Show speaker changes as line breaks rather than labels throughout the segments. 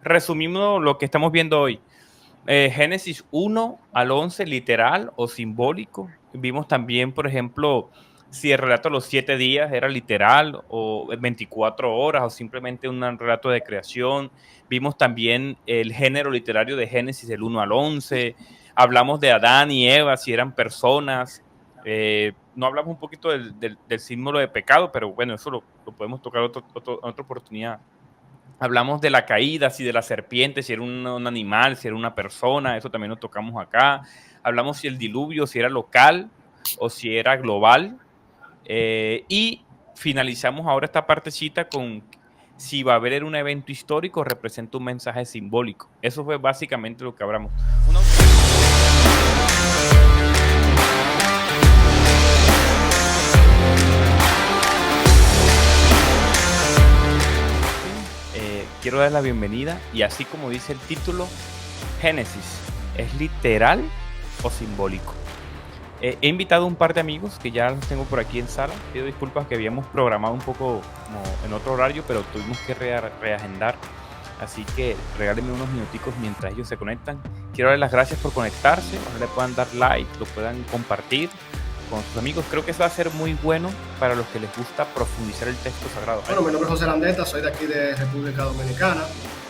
resumimos lo que estamos viendo hoy. Génesis 1 al 11, literal o simbólico. Vimos también, por ejemplo, si el relato de los 7 días era literal o 24 horas o simplemente un relato de creación. Vimos también el género literario de Génesis del 1 al 11. Hablamos de Adán y Eva, si eran personas. No hablamos un poquito del símbolo de pecado, pero bueno, eso lo podemos tocar en otra oportunidad. Hablamos de la caída, si de la serpiente, si era un animal, si era una persona, eso también lo tocamos acá. Hablamos si el diluvio, si era local o si era global. Y finalizamos ahora esta partecita con si va a haber un evento histórico, representa un mensaje simbólico. Eso fue básicamente lo que hablamos. Quiero dar la bienvenida y así como dice el título, Génesis, ¿es literal o simbólico? He invitado a un par de amigos que ya los tengo por aquí en sala. Pido disculpas que habíamos programado un poco como en otro horario, pero tuvimos que reagendar. Así que regálenme unos minuticos mientras ellos se conectan. Quiero darles las gracias por conectarse. Ojalá le puedan dar like, lo puedan compartir con sus amigos. Creo que eso va a ser muy bueno para los que les gusta profundizar el texto sagrado.
Bueno, mi nombre es José Landeta, soy de aquí de República Dominicana.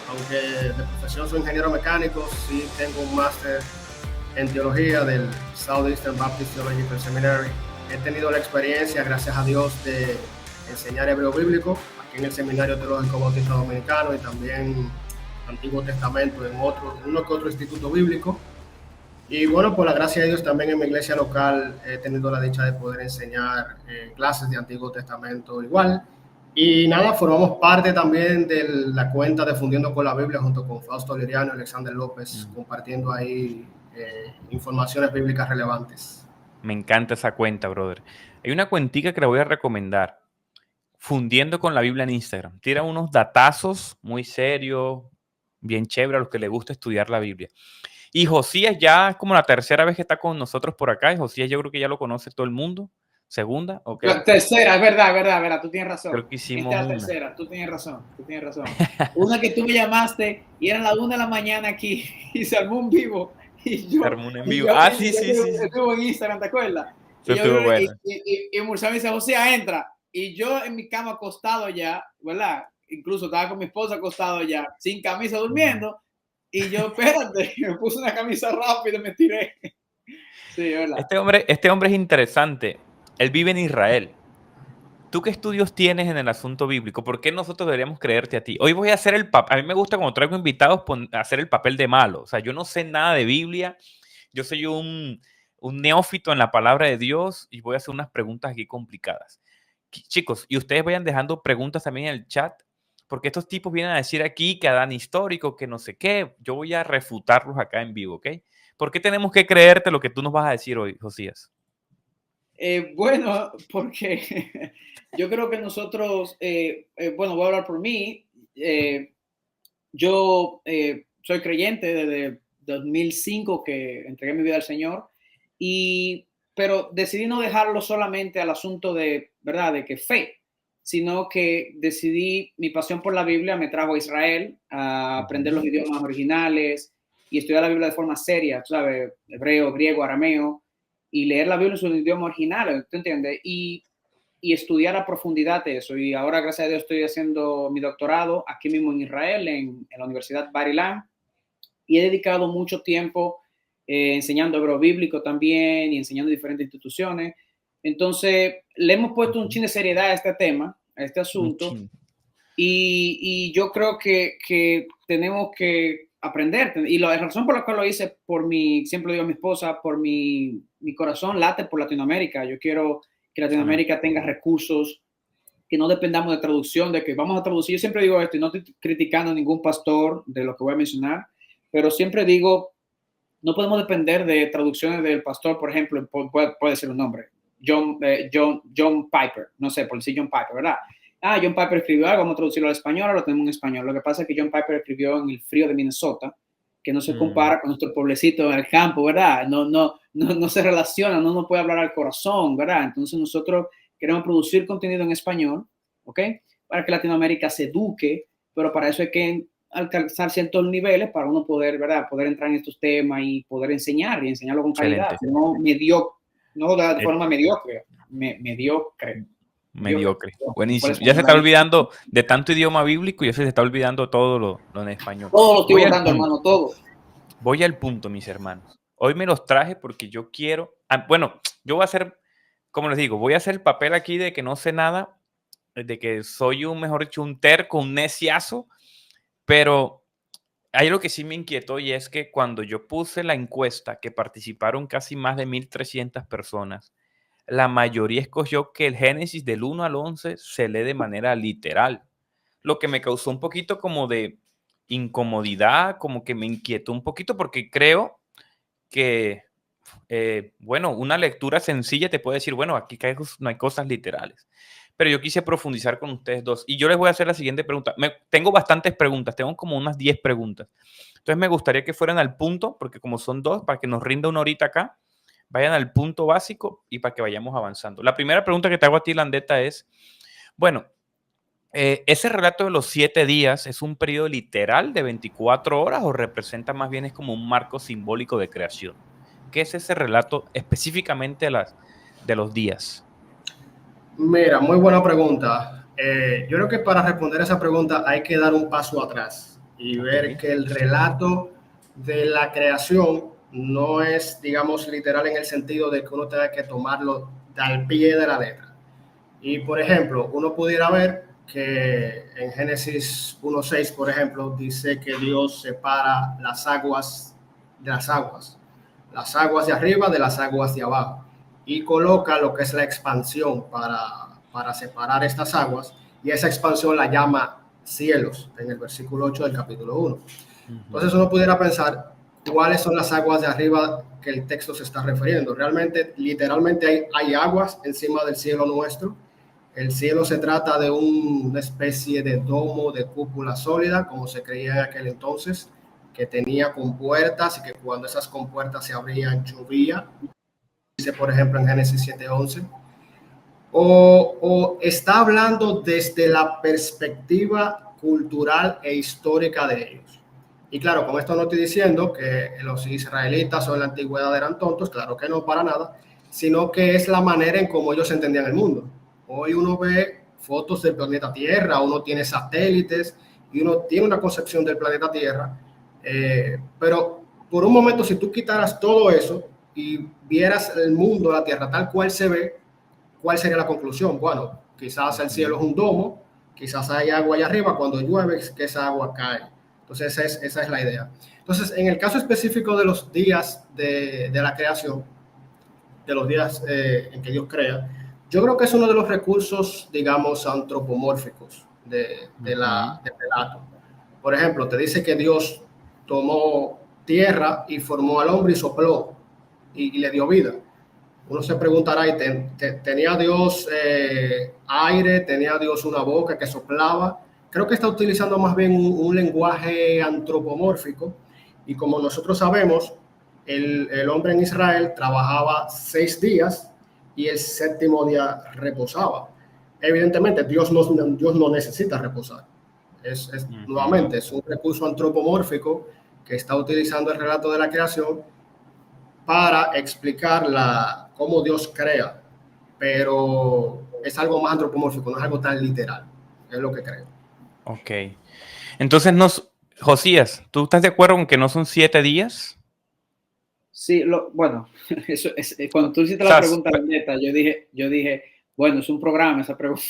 Aunque de profesión soy ingeniero mecánico, sí tengo un máster en teología del Southeastern Baptist Theological Seminary. He tenido la experiencia, gracias a Dios, de enseñar hebreo bíblico aquí en el Seminario Teológico Bautista Dominicano y también Antiguo Testamento en uno que otro instituto bíblico. Y bueno, por la gracia de Dios, también en mi iglesia local he tenido la dicha de poder enseñar clases de Antiguo Testamento igual. Y nada, formamos parte también de la cuenta de Fundiendo con la Biblia junto con Fausto Liriano y Alexander López, compartiendo ahí informaciones bíblicas relevantes.
Me encanta esa cuenta, brother. Hay una cuentica que le voy a recomendar. Fundiendo con la Biblia en Instagram. Tira unos datazos muy serios, bien chévere a los que les gusta estudiar la Biblia. Y Josías ya es como la tercera vez que está con nosotros por acá. Y Josías yo creo que ya lo conoce todo el mundo. Segunda, ok.
Tercera, es verdad, tú tienes razón.
Creo que hicimos
Esta es la tercera, tú tienes razón. Una que tú me llamaste y era la 1 de la mañana aquí y se armó un vivo. Y yo,
se armó un en vivo. Sí.
Estuvo en Instagram, ¿te acuerdas? Y Mursal me dice, José, entra. Y yo en mi cama acostado ya, ¿verdad? Incluso estaba con mi esposa acostado ya, sin camisa, durmiendo. Y yo, espérate, me puse una camisa rápido y me tiré. Sí, ¿verdad?
Este hombre es interesante. Él vive en Israel. ¿Tú qué estudios tienes en el asunto bíblico? ¿Por qué nosotros deberíamos creerte a ti? Hoy voy a hacer el papel. A mí me gusta cuando traigo invitados hacer el papel de malo. O sea, yo no sé nada de Biblia. Yo soy un neófito en la palabra de Dios y voy a hacer unas preguntas aquí complicadas. Chicos, y ustedes vayan dejando preguntas también en el chat, porque estos tipos vienen a decir aquí que Adán histórico, que no sé qué. Yo voy a refutarlos acá en vivo, ¿ok? ¿Por qué tenemos que creerte lo que tú nos vas a decir hoy, Josías?
Bueno, porque yo creo que nosotros, bueno, voy a hablar por mí. Yo soy creyente desde 2005 que entregué mi vida al Señor, pero decidí no dejarlo solamente al asunto de, ¿verdad?, de que fe, sino que decidí, mi pasión por la Biblia me trajo a Israel a aprender los idiomas originales y estudiar la Biblia de forma seria, tú sabes, hebreo, griego, arameo, y leer la Biblia en su idioma original, ¿tú entiendes? Y estudiar a profundidad eso. Y ahora, gracias a Dios, estoy haciendo mi doctorado aquí mismo en Israel, en la Universidad Bar Ilan, y he dedicado mucho tiempo enseñando hebreo bíblico también y enseñando en diferentes instituciones. Entonces, le hemos puesto un chin de seriedad a este tema, a este asunto, y yo creo que tenemos que aprender. Y la razón por la cual lo hice, siempre lo digo a mi esposa, por mi corazón late por Latinoamérica. Yo quiero que Latinoamérica tenga recursos, que no dependamos de traducción, de que vamos a traducir. Yo siempre digo esto, y no estoy criticando a ningún pastor de lo que voy a mencionar, pero siempre digo, no podemos depender de traducciones del pastor, por ejemplo, puede ser un nombre, John Piper, no sé, por decir John Piper, ¿verdad? John Piper escribió algo, vamos a traducirlo al español, ahora lo tenemos en español. Lo que pasa es que John Piper escribió en el frío de Minnesota, que no se compara con nuestro pueblecito en el campo, ¿verdad? No se relaciona, no puede hablar al corazón, ¿verdad? Entonces nosotros queremos producir contenido en español, ¿ok? Para que Latinoamérica se eduque, pero para eso hay que alcanzar ciertos niveles para uno poder, ¿verdad? Poder entrar en estos temas y poder enseñar y enseñarlo con calidad, no de forma mediocre, mediocre.
Buenísimo. Ya se está olvidando de tanto idioma bíblico y ya se está olvidando todo lo en español.
Todo lo estoy votando, hermano, todo.
Voy al punto, mis hermanos. Hoy me los traje porque yo quiero... Bueno, yo voy a hacer, como les digo, voy a hacer el papel aquí de que no sé nada, de que soy mejor dicho, un terco, un neciazo, pero hay algo que sí me inquietó y es que cuando yo puse la encuesta, que participaron casi más de 1,300 personas, la mayoría escogió que el Génesis del 1 al 11 se lee de manera literal, lo que me causó un poquito como de incomodidad, como que me inquietó un poquito porque creo que, bueno, una lectura sencilla te puede decir, bueno, aquí no hay cosas literales. Pero yo quise profundizar con ustedes dos y yo les voy a hacer la siguiente pregunta. Tengo bastantes preguntas, tengo como unas 10 preguntas. Entonces me gustaría que fueran al punto, porque como son dos, para que nos rinda una horita acá, vayan al punto básico y para que vayamos avanzando. La primera pregunta que te hago a ti, Landeta, es, bueno, ¿ese relato de los 7 días es un periodo literal de 24 horas o representa más bien es como un marco simbólico de creación? ¿Qué es ese relato específicamente de los días?
Mira, muy buena pregunta. Yo creo que para responder a esa pregunta hay que dar un paso atrás y ver que el relato de la creación no es, digamos, literal en el sentido de que uno tenga que tomarlo al pie de la letra. Y, por ejemplo, uno pudiera ver que en Génesis 1:6, por ejemplo, dice que Dios separa las aguas de las aguas de arriba de las aguas de abajo, y coloca lo que es la expansión para separar estas aguas, y esa expansión la llama cielos en el versículo 8 del capítulo 1. Entonces uno pudiera pensar, ¿cuáles son las aguas de arriba que el texto se está refiriendo? Realmente, literalmente hay aguas encima del cielo nuestro. El cielo se trata de una especie de domo, de cúpula sólida, como se creía en aquel entonces, que tenía compuertas y que cuando esas compuertas se abrían llovía, dice por ejemplo en Génesis 7:11, o está hablando desde la perspectiva cultural e histórica de ellos. Y claro, con esto no estoy diciendo que los israelitas o en la antigüedad eran tontos, claro que no, para nada, sino que es la manera en cómo ellos entendían el mundo. Hoy uno ve fotos del planeta Tierra, uno tiene satélites y uno tiene una concepción del planeta Tierra, pero por un momento, si tú quitaras todo eso y vieras el mundo, la Tierra tal cual se ve, ¿cuál sería la conclusión? Bueno, quizás el cielo es un domo, quizás hay agua allá arriba, cuando llueve que esa agua cae. Entonces esa es la idea. Entonces, en el caso específico de los días de la creación, de los días en que Dios crea, yo creo que es uno de los recursos, digamos, antropomórficos del relato. Por ejemplo, te dice que Dios tomó tierra y formó al hombre y sopló y le dio vida. Uno se preguntará, ¿tenía Dios aire? ¿Tenía Dios una boca que soplaba? Creo que está utilizando más bien un lenguaje antropomórfico, y como nosotros sabemos, el hombre en Israel trabajaba 6 días y el séptimo día reposaba. Evidentemente, Dios no necesita reposar. Nuevamente, es un recurso antropomórfico que está utilizando el relato de la creación para explicar cómo Dios crea, pero es algo más antropomórfico, no es algo tan literal, es lo que creo.
Ok. Entonces, Josías, ¿tú estás de acuerdo con que no son 7 días?
Sí, bueno, eso es, cuando tú hiciste la pregunta, neta, yo dije, bueno, es un programa esa pregunta.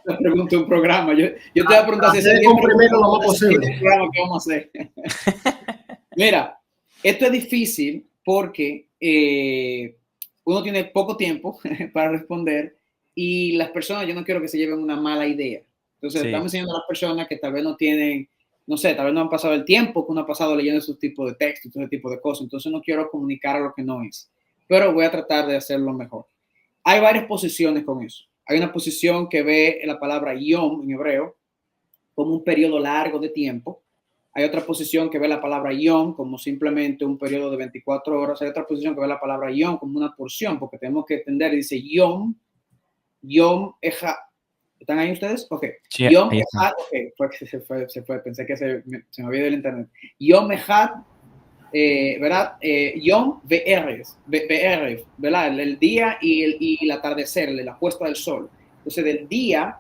La pregunta es un programa. Yo te voy a preguntar si es el programa que vamos a hacer. Mira, esto es difícil porque uno tiene poco tiempo para responder y las personas, yo no quiero que se lleven una mala idea. Entonces, estamos enseñando a las personas que tal vez no tienen, no sé, tal vez no han pasado el tiempo que uno ha pasado leyendo esos tipos de textos, todo ese tipo de cosas. Entonces, no quiero comunicar lo que no es, pero voy a tratar de hacerlo mejor. Hay varias posiciones con eso. Hay una posición que ve la palabra yom en hebreo como un periodo largo de tiempo. Hay otra posición que ve la palabra yom como simplemente un periodo de 24 horas. Hay otra posición que ve la palabra yom como una porción, porque tenemos que entender, dice yom ¿Están ahí ustedes? Ok.
Sí,
Yom
ahí está.
Ejad, ok, fue que se fue, pensé que se me había ido el internet. Yom Ejad, ¿verdad? Yom Ve'erev, ¿verdad? El día y el atardecer, la puesta del sol. Entonces, del día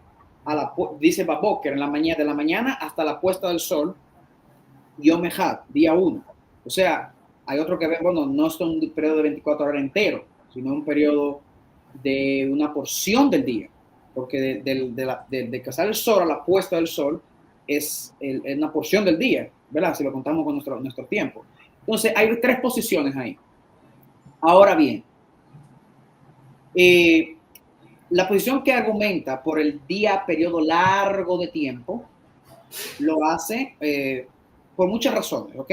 dice Baboker, en la mañana, de la mañana hasta la puesta del sol, Yom Ejad, día 1. O sea, hay otro que ven, bueno, no es un periodo de 24 horas entero, sino un periodo de una porción del día, porque de que sale el sol a la puesta del sol es una porción del día, ¿verdad? Si lo contamos con nuestro tiempo. Entonces, hay 3 posiciones ahí. Ahora bien, la posición que argumenta por el día, periodo largo de tiempo, lo hace por muchas razones, ¿ok?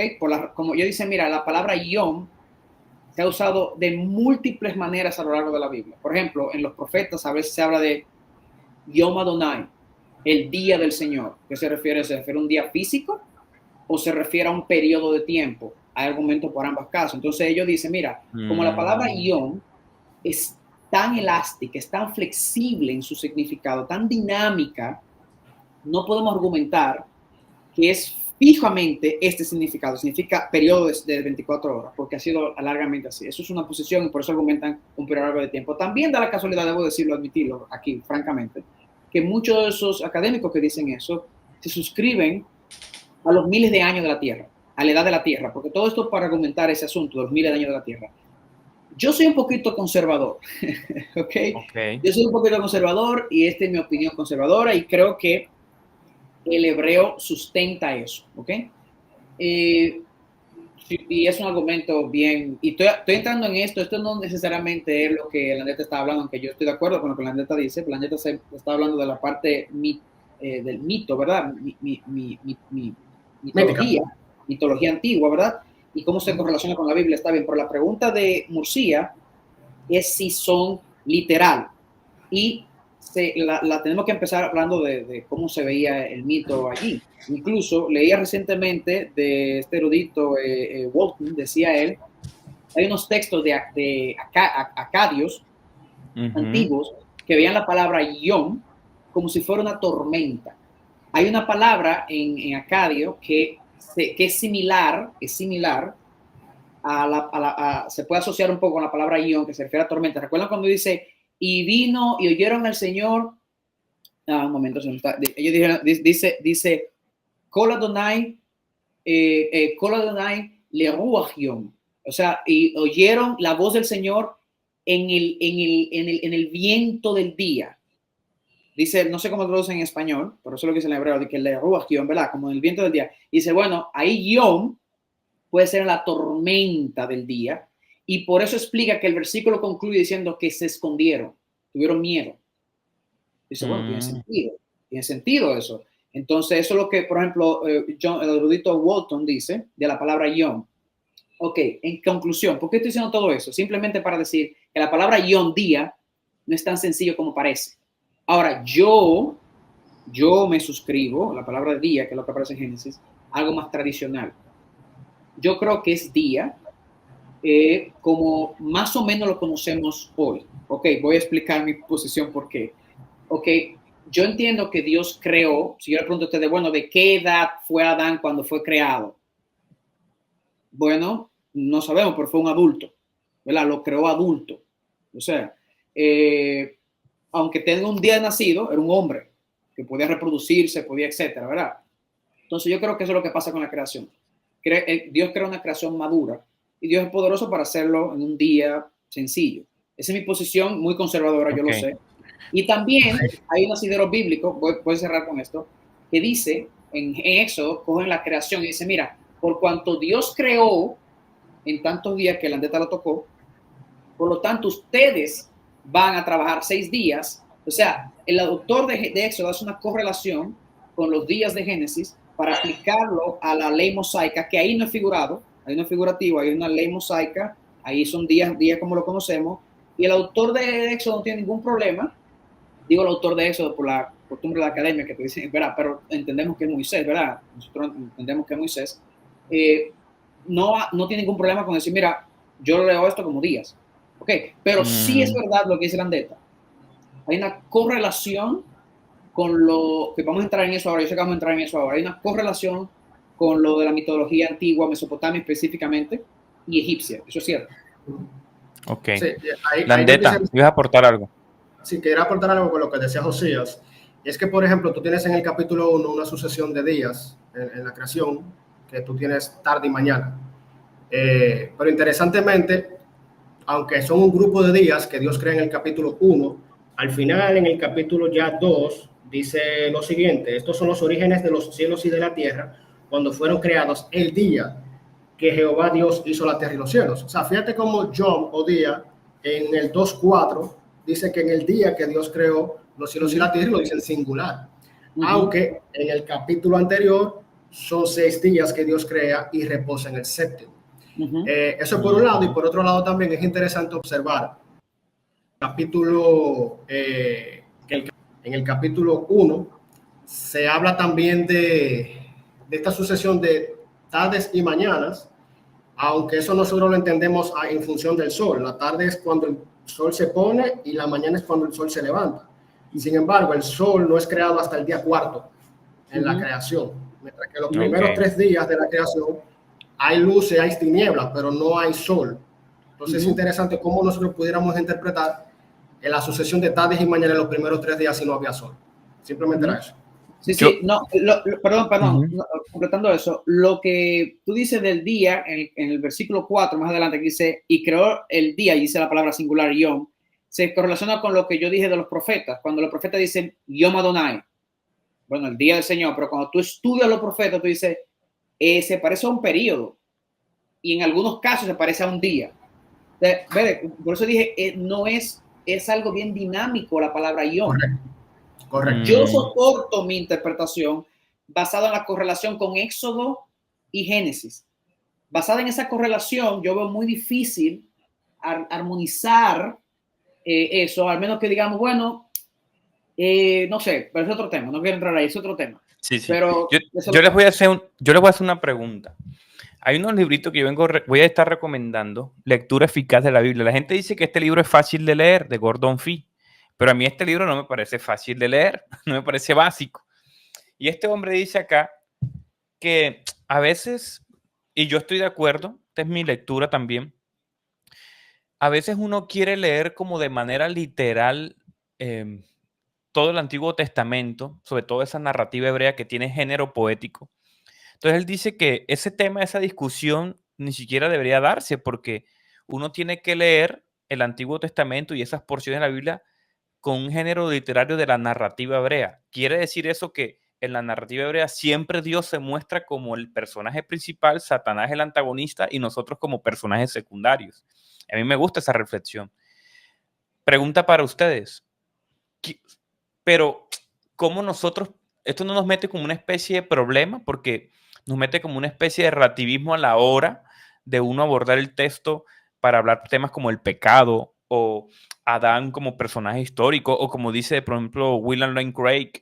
Como yo dice, mira, la palabra Yom se ha usado de múltiples maneras a lo largo de la Biblia. Por ejemplo, en los profetas a veces se habla de Yom Adonai, el día del Señor. ¿Qué se refiere? ¿Se refiere a un día físico o se refiere a un periodo de tiempo? Hay argumentos por ambas casos. Entonces ellos dicen, mira, como la palabra Yom es tan elástica, es tan flexible en su significado, tan dinámica, no podemos argumentar que es fijamente este significado, significa periodo de 24 horas, porque ha sido largamente así. Eso es una posición y por eso argumentan un periodo largo de tiempo. También da la casualidad, debo decirlo, admitirlo aquí, francamente, que muchos de esos académicos que dicen eso se suscriben a los miles de años de la Tierra, a la edad de la Tierra, porque todo esto para argumentar ese asunto de los miles de años de la Tierra. Yo soy un poquito conservador, ¿ok? Yo soy un poquito conservador y esta es mi opinión conservadora y creo que el hebreo sustenta eso, ¿ok? Y es un argumento bien, y estoy entrando en esto no necesariamente es lo que Landeta está hablando, aunque yo estoy de acuerdo con lo que Landeta dice, Landeta está hablando de la parte del mito, ¿verdad? Mitología antigua, ¿verdad? Y cómo se correlaciona con la Biblia, está bien, pero la pregunta de Murcia es si son literal, y la tenemos que empezar hablando de cómo se veía el mito allí. Incluso leía recientemente de este erudito Walton, decía él, hay unos textos de acadios antiguos que veían la palabra Yom como si fuera una tormenta. Hay una palabra en acadio que es similar se puede asociar un poco con la palabra Yom, que se refiere a tormenta. ¿Recuerdan cuando dice y vino y oyeron al Señor? Un momento, ellos dijeron, dice Kol Adonai le ruach Yom. O sea, y oyeron la voz del Señor en el viento del día. Dice, no sé cómo traducen en español, pero eso es lo que dice en hebreo, de que le ruach Yom, ¿verdad? Como en el viento del día. Y dice, bueno, ahí Yom puede ser la tormenta del día. Y por eso explica que el versículo concluye diciendo que se escondieron, tuvieron miedo. Dice, bueno, tiene sentido eso. Entonces, eso es lo que, por ejemplo, el erudito Walton dice de la palabra Yom. Ok, en conclusión, ¿por qué estoy diciendo todo eso? Simplemente para decir que la palabra Yom, día, no es tan sencillo como parece. Ahora, yo me suscribo a la palabra día, que es lo que aparece en Génesis, algo más tradicional. Yo creo que es día, como más o menos lo conocemos hoy. Ok, voy a explicar mi posición por qué. Ok, yo entiendo que Dios creó, si yo le pregunto a ustedes, bueno, ¿de qué edad fue Adán cuando fue creado? Bueno, no sabemos, pero fue un adulto, ¿verdad? Lo creó adulto. O sea, aunque tenga un día de nacido, era un hombre que podía reproducirse, podía, etcétera, ¿verdad? Entonces yo creo que eso es lo que pasa con la creación. Dios crea una creación madura y Dios es poderoso para hacerlo en un día sencillo. Esa es mi posición, muy conservadora, yo lo sé. Y también hay un asidero bíblico, voy a cerrar con esto, que dice, en Éxodo, cogen la creación y dice, mira, por cuanto Dios creó en tantos días que la Landeta lo tocó, por lo tanto ustedes van a trabajar 6 días. O sea, el autor de Éxodo hace una correlación con los días de Génesis para aplicarlo a la ley mosaica, que ahí no es figurado, ahí no es figurativo, hay una ley mosaica, ahí son días como lo conocemos, y el autor de Éxodo no tiene ningún problema. Digo el autor de Éxodo por la costumbre de la academia que te dicen, ¿verdad? Pero entendemos que es Moisés, ¿verdad? Nosotros entendemos que es Moisés. No tiene ningún problema con decir, mira, yo leo esto como días. Ok, pero sí es verdad lo que dice Landeta. Hay una correlación con lo que vamos a entrar en eso ahora, yo sé que vamos a entrar en eso ahora, hay una correlación con lo de la mitología antigua, Mesopotamia específicamente, y egipcia, eso es cierto.
Ok.
Sí, ahí
Landeta, ¿ibas a aportar algo?
Sí, quería aportar algo con lo que decía Josías. Y es que, por ejemplo, tú tienes en el capítulo 1 una sucesión de días en la creación, que tú tienes tarde y mañana. Pero interesantemente, aunque son un grupo de días que Dios crea en el capítulo 1, al final, en el capítulo ya 2, dice lo siguiente: estos son los orígenes de los cielos y de la tierra, cuando fueron creados el día que Jehová Dios hizo la tierra y los cielos. O sea, fíjate cómo John o día en el 2:4 dice que en el día que Dios creó los cielos y la tierra, lo dice en singular. Aunque en el capítulo anterior son 6 días que Dios crea y reposa en el séptimo. Eso por un lado, y por otro lado también es interesante observar capítulo, en el capítulo 1 se habla también de esta sucesión de tardes y mañanas, aunque eso nosotros lo entendemos en función del sol. La tarde es cuando el sol se pone y la mañana es cuando el sol se levanta. Sin embargo, el sol no es creado hasta el día cuarto en la creación, mientras que los primeros 3 días de la creación hay luces, hay tinieblas, pero no hay sol. Entonces es interesante cómo nosotros pudiéramos interpretar en la sucesión de tardes y mañanas en los primeros 3 días si no había sol. Simplemente era eso.
Sí, no, perdón, no, completando eso, lo que tú dices del día, en el versículo 4, más adelante, que dice, y creó el día, y dice la palabra singular, Yom, se correlaciona con lo que yo dije de los profetas, cuando los profetas dicen, Yom Adonai, bueno, el día del Señor, pero cuando tú estudias los profetas, tú dices, se parece a un periodo, y en algunos casos se parece a un día. Por eso dije, no es algo bien dinámico la palabra Yom.
Correcto.
Yo soporto mi interpretación basada en la correlación con Éxodo y Génesis. Basada en esa correlación, yo veo muy difícil armonizar eso, al menos que digamos, bueno, no sé, pero es otro tema, no quiero entrar ahí, es otro tema.
Sí.
Pero
yo les voy a hacer una pregunta. Hay unos libritos que yo voy a estar recomendando, Lectura Eficaz de la Biblia. La gente dice que este libro es fácil de leer, de Gordon Fee. Pero a mí este libro no me parece fácil de leer, no me parece básico. Y este hombre dice acá que a veces, y yo estoy de acuerdo, esta es mi lectura también, a veces uno quiere leer como de manera literal todo el Antiguo Testamento, sobre todo esa narrativa hebrea que tiene género poético. Entonces él dice que ese tema, esa discusión ni siquiera debería darse porque uno tiene que leer el Antiguo Testamento y esas porciones de la Biblia con un género literario de la narrativa hebrea. Quiere decir eso que en la narrativa hebrea siempre Dios se muestra como el personaje principal, Satanás el antagonista y nosotros como personajes secundarios. A mí me gusta esa reflexión. Pregunta para ustedes. Pero, ¿cómo nosotros, esto no nos mete como una especie de problema? Porque nos mete como una especie de relativismo a la hora de uno abordar el texto para hablar temas como el pecado o Adán como personaje histórico, o como dice, por ejemplo, William Lane Craig,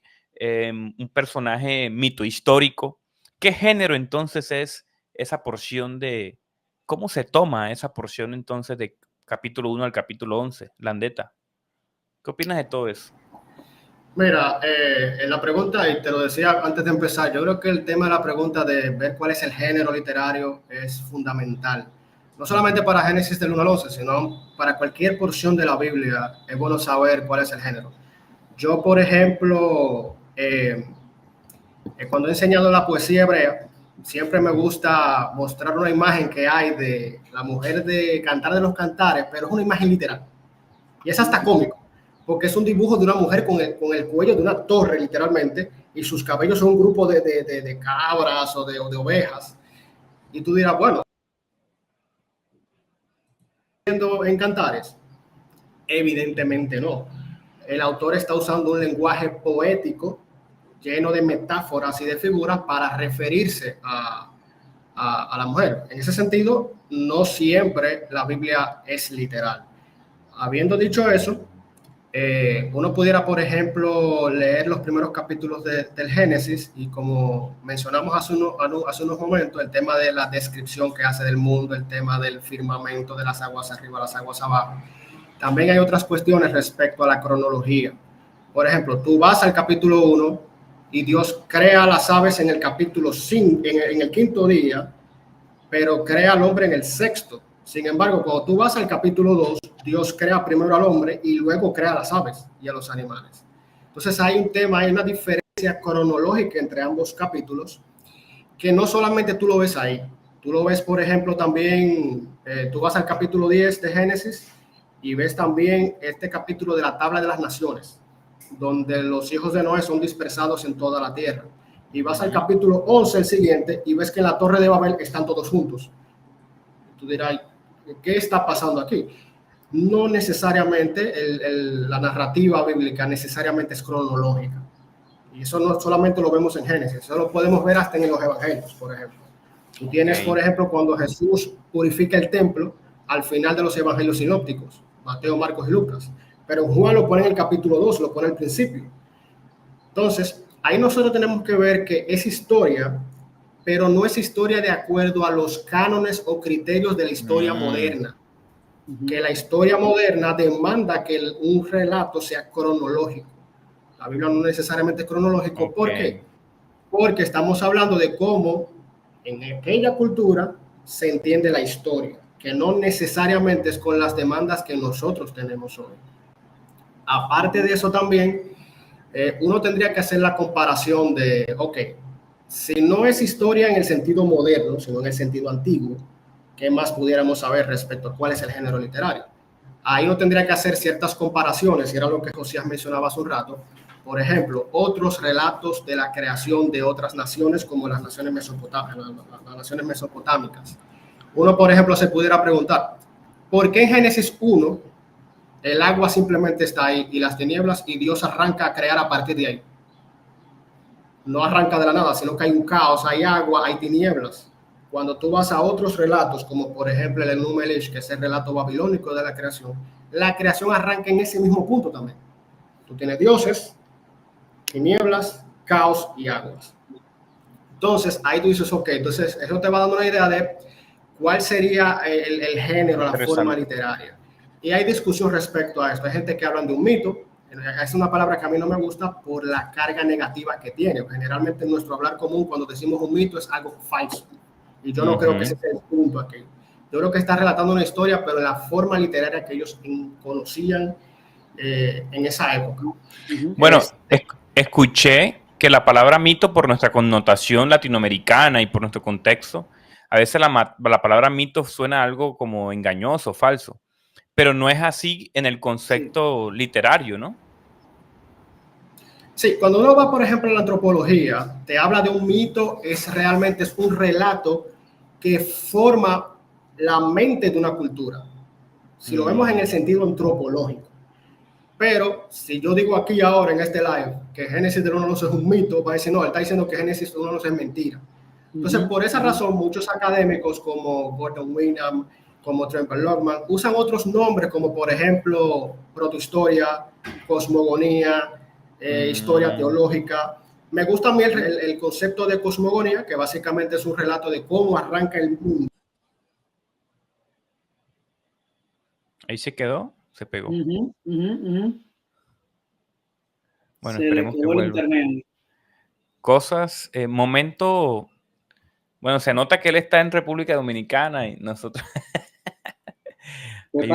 un personaje mito histórico. ¿Qué género entonces es esa porción de, cómo se toma esa porción entonces de capítulo 1 al capítulo 11? Landeta, ¿qué opinas de todo eso?
Mira, en la pregunta, y te lo decía antes de empezar, yo creo que el tema de la pregunta de ver cuál es el género literario es fundamental. No solamente para Génesis del 1 al 11, sino para cualquier porción de la Biblia es bueno saber cuál es el género. Yo, por ejemplo, cuando he enseñado la poesía hebrea, siempre me gusta mostrar una imagen que hay de la mujer de Cantar de los Cantares, pero es una imagen literal. Y es hasta cómico, porque es un dibujo de una mujer con el cuello de una torre, literalmente, y sus cabellos son un grupo de cabras o de ovejas. Y tú dirás, bueno, en Cantares, evidentemente no. El autor está usando un lenguaje poético lleno de metáforas y de figuras para referirse a la mujer. En ese sentido, no siempre la Biblia es literal. Habiendo dicho eso, uno pudiera, por ejemplo, leer los primeros capítulos del Génesis y, como mencionamos hace unos momentos, el tema de la descripción que hace del mundo, el tema del firmamento, de las aguas arriba, las aguas abajo. También hay otras cuestiones respecto a la cronología. Por ejemplo, tú vas al capítulo 1 y Dios crea las aves en el capítulo 5, en el quinto día, pero crea al hombre en el sexto. Sin embargo, cuando tú vas al capítulo 2, Dios crea primero al hombre y luego crea a las aves y a los animales. Entonces hay un tema, hay una diferencia cronológica entre ambos capítulos, que no solamente tú lo ves ahí, tú lo ves, por ejemplo, también, tú vas al capítulo 10 de Génesis y ves también este capítulo de la tabla de las naciones, donde los hijos de Noé son dispersados en toda la tierra. Y vas al capítulo 11, el siguiente, y ves que en la Torre de Babel están todos juntos. Tú dirás, ¿qué está pasando aquí? No necesariamente la narrativa bíblica necesariamente es cronológica. Y eso no solamente lo vemos en Génesis, eso lo podemos ver hasta en los evangelios, por ejemplo. Tú tienes, por ejemplo, cuando Jesús purifica el templo al final de los evangelios sinópticos, Mateo, Marcos y Lucas. Pero Juan lo pone en el capítulo 2, lo pone al principio. Entonces, ahí nosotros tenemos que ver que es historia, pero no es historia de acuerdo a los cánones o criterios de la historia moderna. Que la historia moderna demanda que un relato sea cronológico. La Biblia no necesariamente es cronológico. ¿Por qué? Porque estamos hablando de cómo en aquella cultura se entiende la historia, que no necesariamente es con las demandas que nosotros tenemos hoy. Aparte de eso también, uno tendría que hacer la comparación de, ok, si no es historia en el sentido moderno, sino en el sentido antiguo, ¿qué más pudiéramos saber respecto a cuál es el género literario? Ahí uno tendría que hacer ciertas comparaciones, y era lo que Josías mencionaba hace un rato. Por ejemplo, otros relatos de la creación de otras naciones, como las naciones mesopotámicas. Uno, por ejemplo, se pudiera preguntar, ¿por qué en Génesis 1 el agua simplemente está ahí y las tinieblas y Dios arranca a crear a partir de ahí? No arranca de la nada, sino que hay un caos, hay agua, hay tinieblas. Cuando tú vas a otros relatos, como por ejemplo el Enuma Elish, que es el relato babilónico de la creación arranca en ese mismo punto también. Tú tienes dioses, tinieblas, caos y aguas. Entonces, ahí tú dices, ok, entonces eso te va dando una idea de cuál sería el género, la forma literaria. Y hay discusión respecto a esto. Hay gente que habla de un mito. Es una palabra que a mí no me gusta por la carga negativa que tiene. Generalmente en nuestro hablar común, cuando decimos un mito, es algo falso. Y yo no creo que ese sea el punto aquí. Yo creo que está relatando una historia, pero en la forma literaria que ellos conocían en esa época.
Bueno, escuché que la palabra mito, por nuestra connotación latinoamericana y por nuestro contexto, a veces la palabra mito suena algo como engañoso, falso, pero no es así en el concepto literario, ¿no?
Sí, cuando uno va, por ejemplo, a la antropología, te habla de un mito, realmente es un relato que forma la mente de una cultura. Si lo vemos en el sentido antropológico. Pero si yo digo aquí ahora en este live que Génesis del 1 al 11 es un mito, va a decir, no, él está diciendo que Génesis del 1 al 11 es mentira. Entonces, por esa razón, muchos académicos como Gordon Wenham, como Tremper Longman, usan otros nombres como, por ejemplo, protohistoria, cosmogonía, historia teológica. Me gusta a mí el concepto de cosmogonía, que básicamente es un relato de cómo arranca el mundo.
Ahí se quedó, se pegó. Bueno,
se
esperemos que vuelva.
Internet.
Cosas, momento. Bueno, se nota que él está en República Dominicana y nosotros.
¿Qué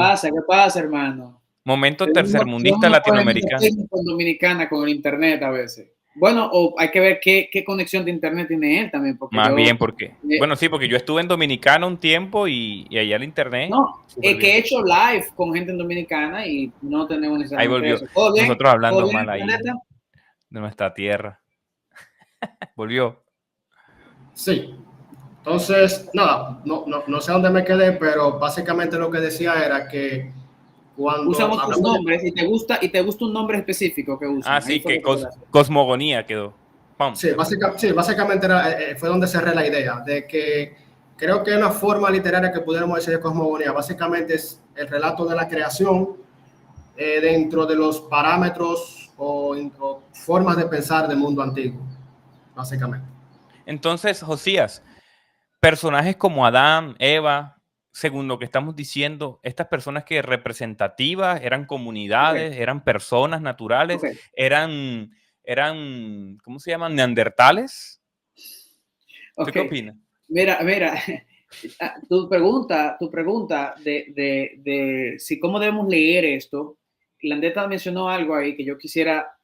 pasa, hermano?
Momento tercermundista latinoamericano.
Con Dominicana, con el internet a veces. Bueno, o hay que ver qué conexión de internet tiene él también. Porque
bueno, sí, porque yo estuve en Dominicana un tiempo y allá el internet.
No, es que he hecho live con gente en Dominicana y no tenemos necesariamente
ahí volvió.
eso.
Nosotros hablando mal ahí de nuestra tierra. Volvió.
Sí. Entonces, nada, no sé dónde me quedé, pero básicamente lo que decía era que cuando
usamos tus nombres y te gusta un nombre específico que usan.
Ah, sí, que cosmogonía quedó. ¡Pum!
Sí, básicamente fue donde cerré la idea de que creo que una forma literaria que pudiéramos decir de cosmogonía básicamente es el relato de la creación dentro de los parámetros o formas de pensar del mundo antiguo, básicamente.
Entonces, Josías, personajes como Adán, Eva, según lo que estamos diciendo, estas personas que representativas eran comunidades, eran personas naturales,
Okay.
eran, ¿cómo se llaman? Neandertales. ¿Usted qué
Okay.
opina?
Mira, tu pregunta de si cómo debemos leer esto, Landeta mencionó algo ahí que yo quisiera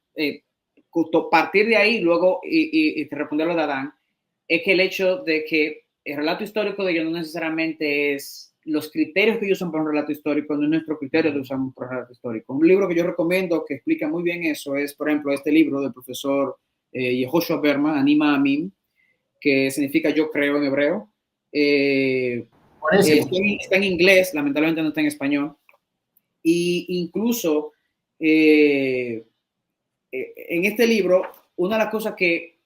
partir de ahí luego y responderlo de Adán, es que el hecho de que el relato histórico de ellos no necesariamente es los criterios que ellos usan para un relato histórico, no es nuestro criterio de usar un relato histórico. Un libro que yo recomiendo que explica muy bien eso es, por ejemplo, este libro del profesor Yehoshua Berman, Anima Amim, que significa yo creo en hebreo. Está en inglés, lamentablemente no está en español. Y incluso en este libro, una de las cosas que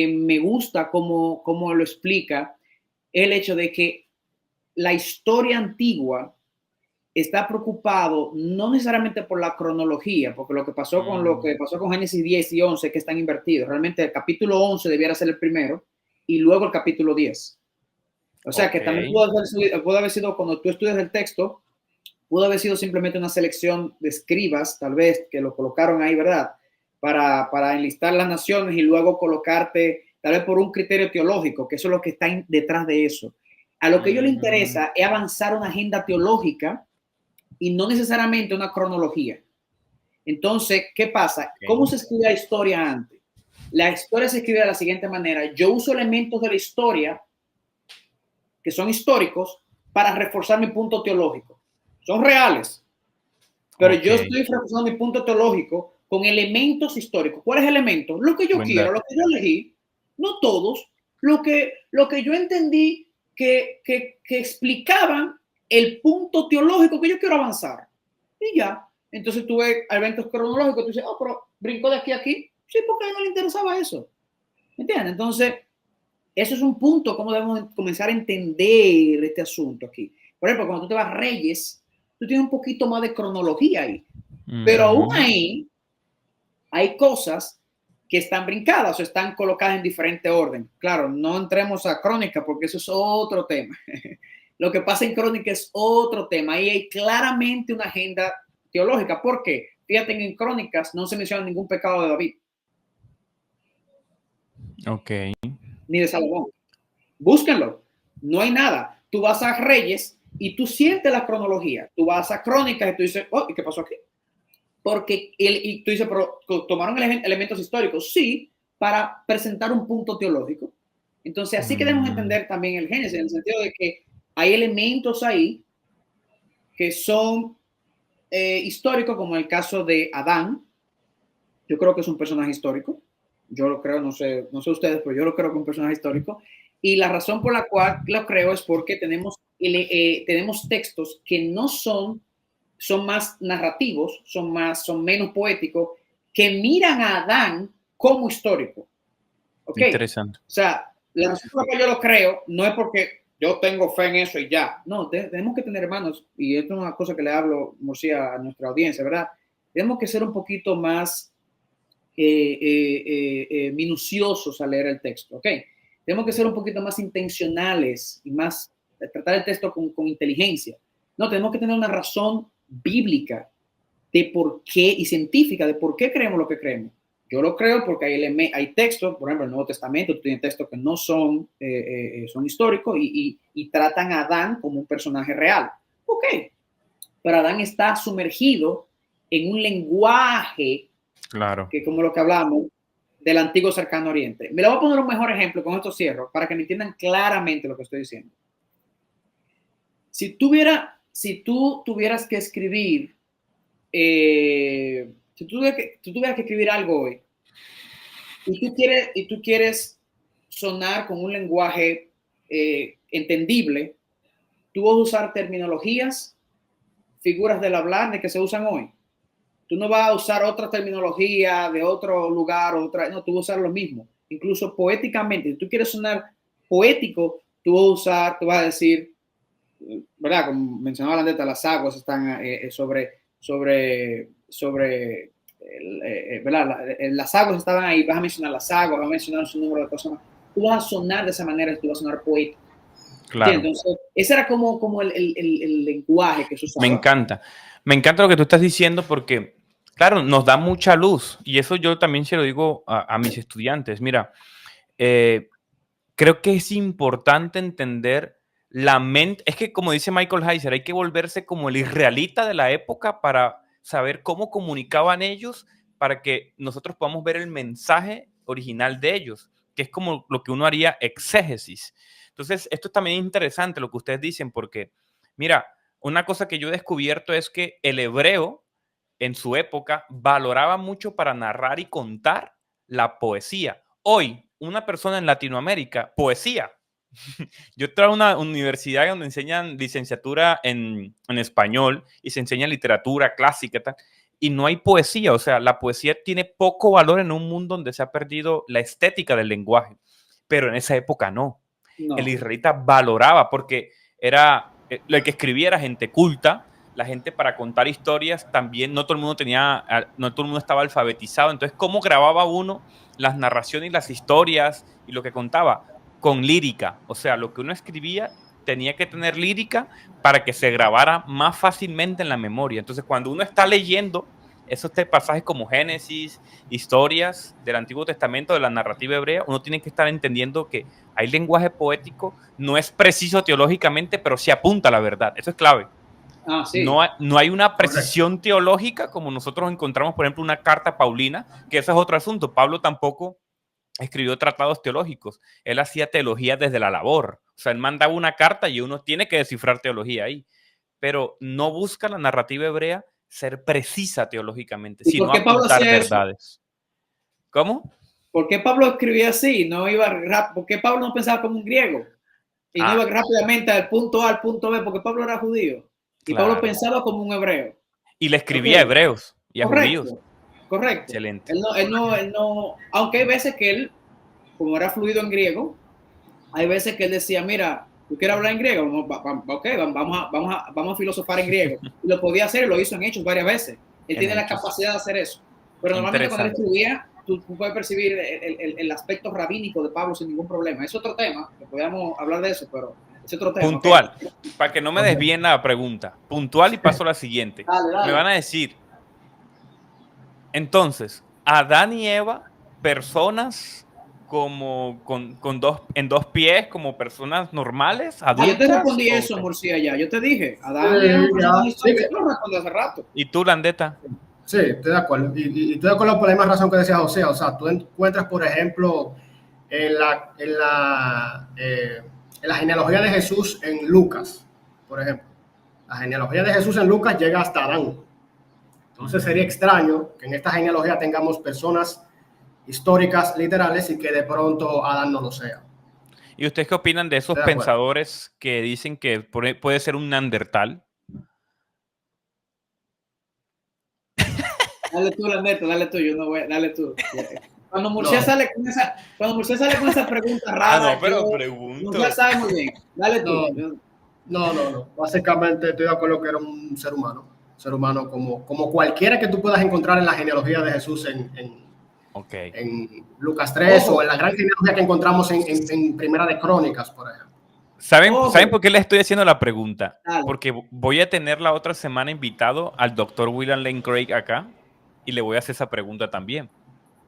me gusta como lo explica es el hecho de que la historia antigua está preocupado no necesariamente por la cronología, porque lo que pasó con Génesis 10 y 11 que están invertidos. Realmente el capítulo 11 debiera ser el primero y luego el capítulo 10. O sea, que también pudo haber sido, cuando tú estudias el texto, pudo haber sido simplemente una selección de escribas, tal vez, que lo colocaron ahí, ¿verdad? Para enlistar las naciones y luego colocarte, tal vez por un criterio teológico, que eso es lo que está detrás de eso. A lo que a ellos les interesa es avanzar una agenda teológica y no necesariamente una cronología. Entonces, ¿qué pasa? ¿Cómo se escribe la historia antes? La historia se escribe de la siguiente manera. Yo uso elementos de la historia que son históricos para reforzar mi punto teológico. Son reales, pero yo estoy reforzando mi punto teológico con elementos históricos. ¿Cuáles elementos? Lo que yo quiero, lo que yo elegí, no todos, lo que yo entendí que explicaban el punto teológico que yo quiero avanzar. Y ya. Entonces tú ves eventos cronológicos, tú dices, oh, pero brincó de aquí a aquí. Sí, porque a él no le interesaba eso. ¿Entiendes? Entonces, eso es un punto, cómo debemos comenzar a entender este asunto aquí. Por ejemplo, cuando tú te vas a Reyes, tú tienes un poquito más de cronología ahí. Pero aún ahí hay cosas que están brincadas o están colocadas en diferente orden. Claro, no entremos a Crónica porque eso es otro tema. Lo que pasa en Crónica es otro tema. Ahí hay claramente una agenda teológica. ¿Por qué? Fíjate, en Crónicas no se menciona ningún pecado de David. Ni de Salomón. Búsquenlo. No hay nada. Tú vas a Reyes y tú sientes la cronología. Tú vas a Crónicas y tú dices, oh, ¿y qué pasó aquí? Porque y tú dices, pero tomaron elementos históricos. Sí, para presentar un punto teológico. Entonces, así que debemos entender también el Génesis, en el sentido de que hay elementos ahí que son históricos, como el caso de Adán. Yo creo que es un personaje histórico. Yo lo creo, no sé ustedes, pero yo lo creo que es un personaje histórico. Y la razón por la cual lo creo es porque tenemos textos que no son más narrativos, son menos poéticos, que miran a Adán como histórico. ¿Okay?
Interesante.
O sea, la razón por la que yo lo creo no es porque yo tengo fe en eso y ya. No, tenemos que tener, hermanos, y esto es una cosa que le hablo, Murcia, a nuestra audiencia, ¿verdad? Tenemos que ser un poquito más minuciosos al leer el texto, ¿ok? Tenemos que ser un poquito más intencionales y más tratar el texto con inteligencia. No, tenemos que tener una razón bíblica de por qué y científica de por qué creemos lo que creemos. Yo lo creo porque hay textos, por ejemplo, el Nuevo Testamento tiene textos que no son históricos y tratan a Adán como un personaje real. Ok, pero Adán está sumergido en un lenguaje,
claro,
que como lo que hablamos del antiguo cercano oriente. Me lo voy a poner un mejor ejemplo, con esto cierro, para que me entiendan claramente lo que estoy diciendo. Si tú tuvieras que escribir, si tú tuvieras que escribir algo hoy, y tú quieres sonar con un lenguaje entendible, tú vas a usar terminologías, figuras del hablar de que se usan hoy. Tú no vas a usar otra terminología de otro lugar, no, tú vas a usar lo mismo. Incluso poéticamente, si tú quieres sonar poético, tú vas a decir, ¿verdad? Como mencionaba Landeta, las aguas están ¿verdad? Las aguas estaban ahí, vas a mencionar las aguas, vas a mencionar su número de personas. Tú vas a sonar de esa manera, tú vas a sonar poético.
Claro.
Entonces, ese era como el lenguaje que se usaba.
Me encanta lo que tú estás diciendo porque, claro, nos da mucha luz y eso yo también se lo digo a mis estudiantes. Mira, creo que es importante entender la mente. Es que como dice Michael Heiser, hay que volverse como el israelita de la época para saber cómo comunicaban ellos para que nosotros podamos ver el mensaje original de ellos, que es como lo que uno haría exégesis. Entonces, esto también es interesante lo que ustedes dicen porque, mira, una cosa que yo he descubierto es que el hebreo en su época valoraba mucho para narrar y contar la poesía. Hoy, una persona en Latinoamérica, poesía. Yo traigo una universidad donde enseñan licenciatura en español y se enseña literatura clásica y tal, y no hay poesía. O sea, la poesía tiene poco valor en un mundo donde se ha perdido la estética del lenguaje, pero en esa época no. El israelita valoraba porque era el que escribía era gente culta, la gente para contar historias también no todo el mundo tenía, no todo el mundo estaba alfabetizado. Entonces, ¿cómo grababa uno las narraciones y las historias y lo que contaba? Con lírica. O sea, lo que uno escribía tenía que tener lírica para que se grabara más fácilmente en la memoria. Entonces, cuando uno está leyendo esos pasajes como Génesis, historias del Antiguo Testamento, de la narrativa hebrea, uno tiene que estar entendiendo que hay lenguaje poético, no es preciso teológicamente, pero sí apunta a la verdad. Eso es clave.
Sí.
No hay una precisión teológica como nosotros encontramos, por ejemplo, una carta paulina, que ese es otro asunto. Pablo tampoco escribió tratados teológicos. Él hacía teología desde la labor. O sea, él mandaba una carta y uno tiene que descifrar teología ahí. Pero no busca la narrativa hebrea ser precisa teológicamente, sino apuntar verdades. ¿Cómo?
¿Por qué Pablo escribía así? No iba ¿Por qué Pablo no pensaba como un griego? Y no iba rápidamente al punto A al punto B, porque Pablo era judío. Y Pablo pensaba como un hebreo.
Y le escribía a hebreos y a judíos.
Correcto.
Excelente.
Él no, aunque hay veces que él, como era fluido en griego, hay veces que él decía, mira, ¿tú quieres hablar en griego? Ok, vamos a filosofar en griego. Y lo podía hacer y lo hizo en Hechos varias veces. Él tiene la capacidad de hacer eso. Pero normalmente cuando él escribía, tú puedes percibir el aspecto rabínico de Pablo sin ningún problema. Es otro tema, que podríamos hablar de eso, pero es otro tema.
Puntual, para que no me desvíen la pregunta. Puntual y paso a la siguiente.
Dale.
Me van a decir, entonces, Adán y Eva, personas como en dos pies, como personas normales, adultas.
Yo te respondí eso, Murcia, ya. Yo te dije, Adán y Eva, yo lo respondí hace rato.
¿Y tú, Landeta?
Sí, estoy de acuerdo. Y estoy de acuerdo por la misma razón que decía José. O sea, tú encuentras, por ejemplo, en la genealogía de Jesús en Lucas, por ejemplo. La genealogía de Jesús en Lucas llega hasta Adán. Entonces sería extraño que en esta genealogía tengamos personas históricas, literales, y que de pronto Adán no lo sea.
¿Y ustedes qué opinan de esos pensadores que dicen que puede ser un Neandertal?
Dale tú, Landeta, dale tú, yo no voy, dale tú. Cuando Murcia sale con esa pregunta rara,
no, pero pregunto.
Ya sabe muy bien. Dale tú.
No. Básicamente estoy de acuerdo que era un ser humano. Ser humano como cualquiera que tú puedas encontrar en la genealogía de Jesús en Lucas 3 o en la gran genealogía que encontramos en Primera de Crónicas, por ejemplo.
¿Saben por qué le estoy haciendo la pregunta? Porque voy a tener la otra semana invitado al doctor William Lane Craig acá y le voy a hacer esa pregunta también.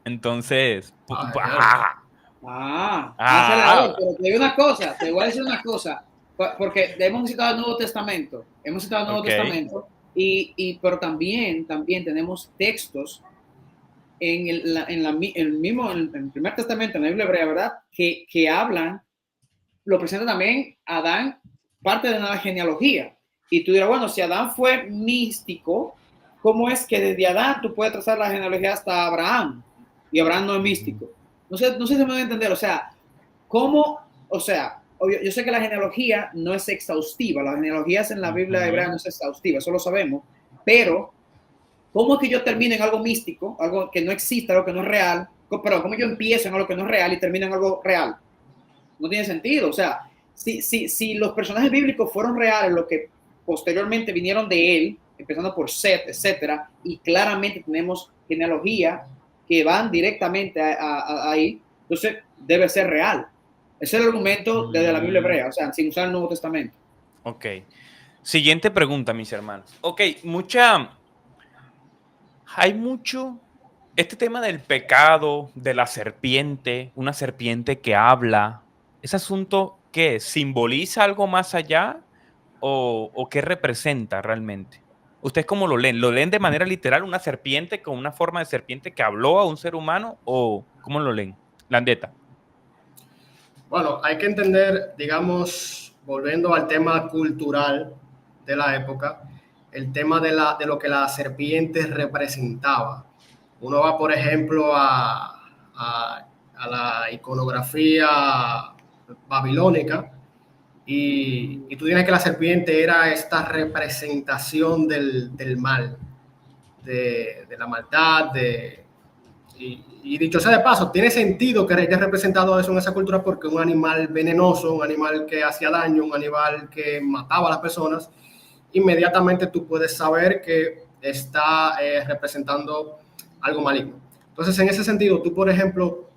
Entonces,
pero te voy a decir una cosa, porque hemos citado el Nuevo Testamento, pero también tenemos textos en el Primer Testamento, en la Biblia hebrea, ¿verdad? Que hablan, lo presenta también Adán, parte de una genealogía. Y tú dirás, bueno, si Adán fue místico, ¿cómo es que desde Adán tú puedes trazar la genealogía hasta Abraham? Y Abraham no es místico. No sé si me voy a entender. O sea, yo sé que la genealogía no es exhaustiva. Las genealogías en la Biblia hebrea no es exhaustiva, eso lo sabemos. Pero, ¿cómo es que yo termino en algo místico, algo que no existe, algo que no es real? Pero, ¿cómo yo empiezo en algo que no es real y termino en algo real? No tiene sentido. O sea, si los personajes bíblicos fueron reales, lo que posteriormente vinieron de él, empezando por Seth, etcétera, y claramente tenemos genealogía que van directamente ahí, entonces debe ser real. Ese es el argumento desde la Biblia hebrea, o sea, sin usar el Nuevo Testamento.
Ok. Siguiente pregunta, mis hermanos. Ok, hay mucho, este tema del pecado, de la serpiente, una serpiente que habla, ¿ese asunto qué es? ¿Simboliza algo más allá o qué representa realmente? ¿Ustedes cómo lo leen? ¿Lo leen de manera literal, una serpiente con una forma de serpiente que habló a un ser humano o cómo lo leen? Landeta.
Bueno, hay que entender, digamos, volviendo al tema cultural de la época, el tema de lo que la serpiente representaba. Uno va, por ejemplo, a la iconografía babilónica y tú tienes que la serpiente era esta representación del mal, de la maldad, y dicho sea de paso, tiene sentido que haya representado eso en esa cultura porque un animal venenoso, un animal que hacía daño, un animal que mataba a las personas, inmediatamente tú puedes saber que está representando algo maligno. Entonces, en ese sentido, tú, por ejemplo,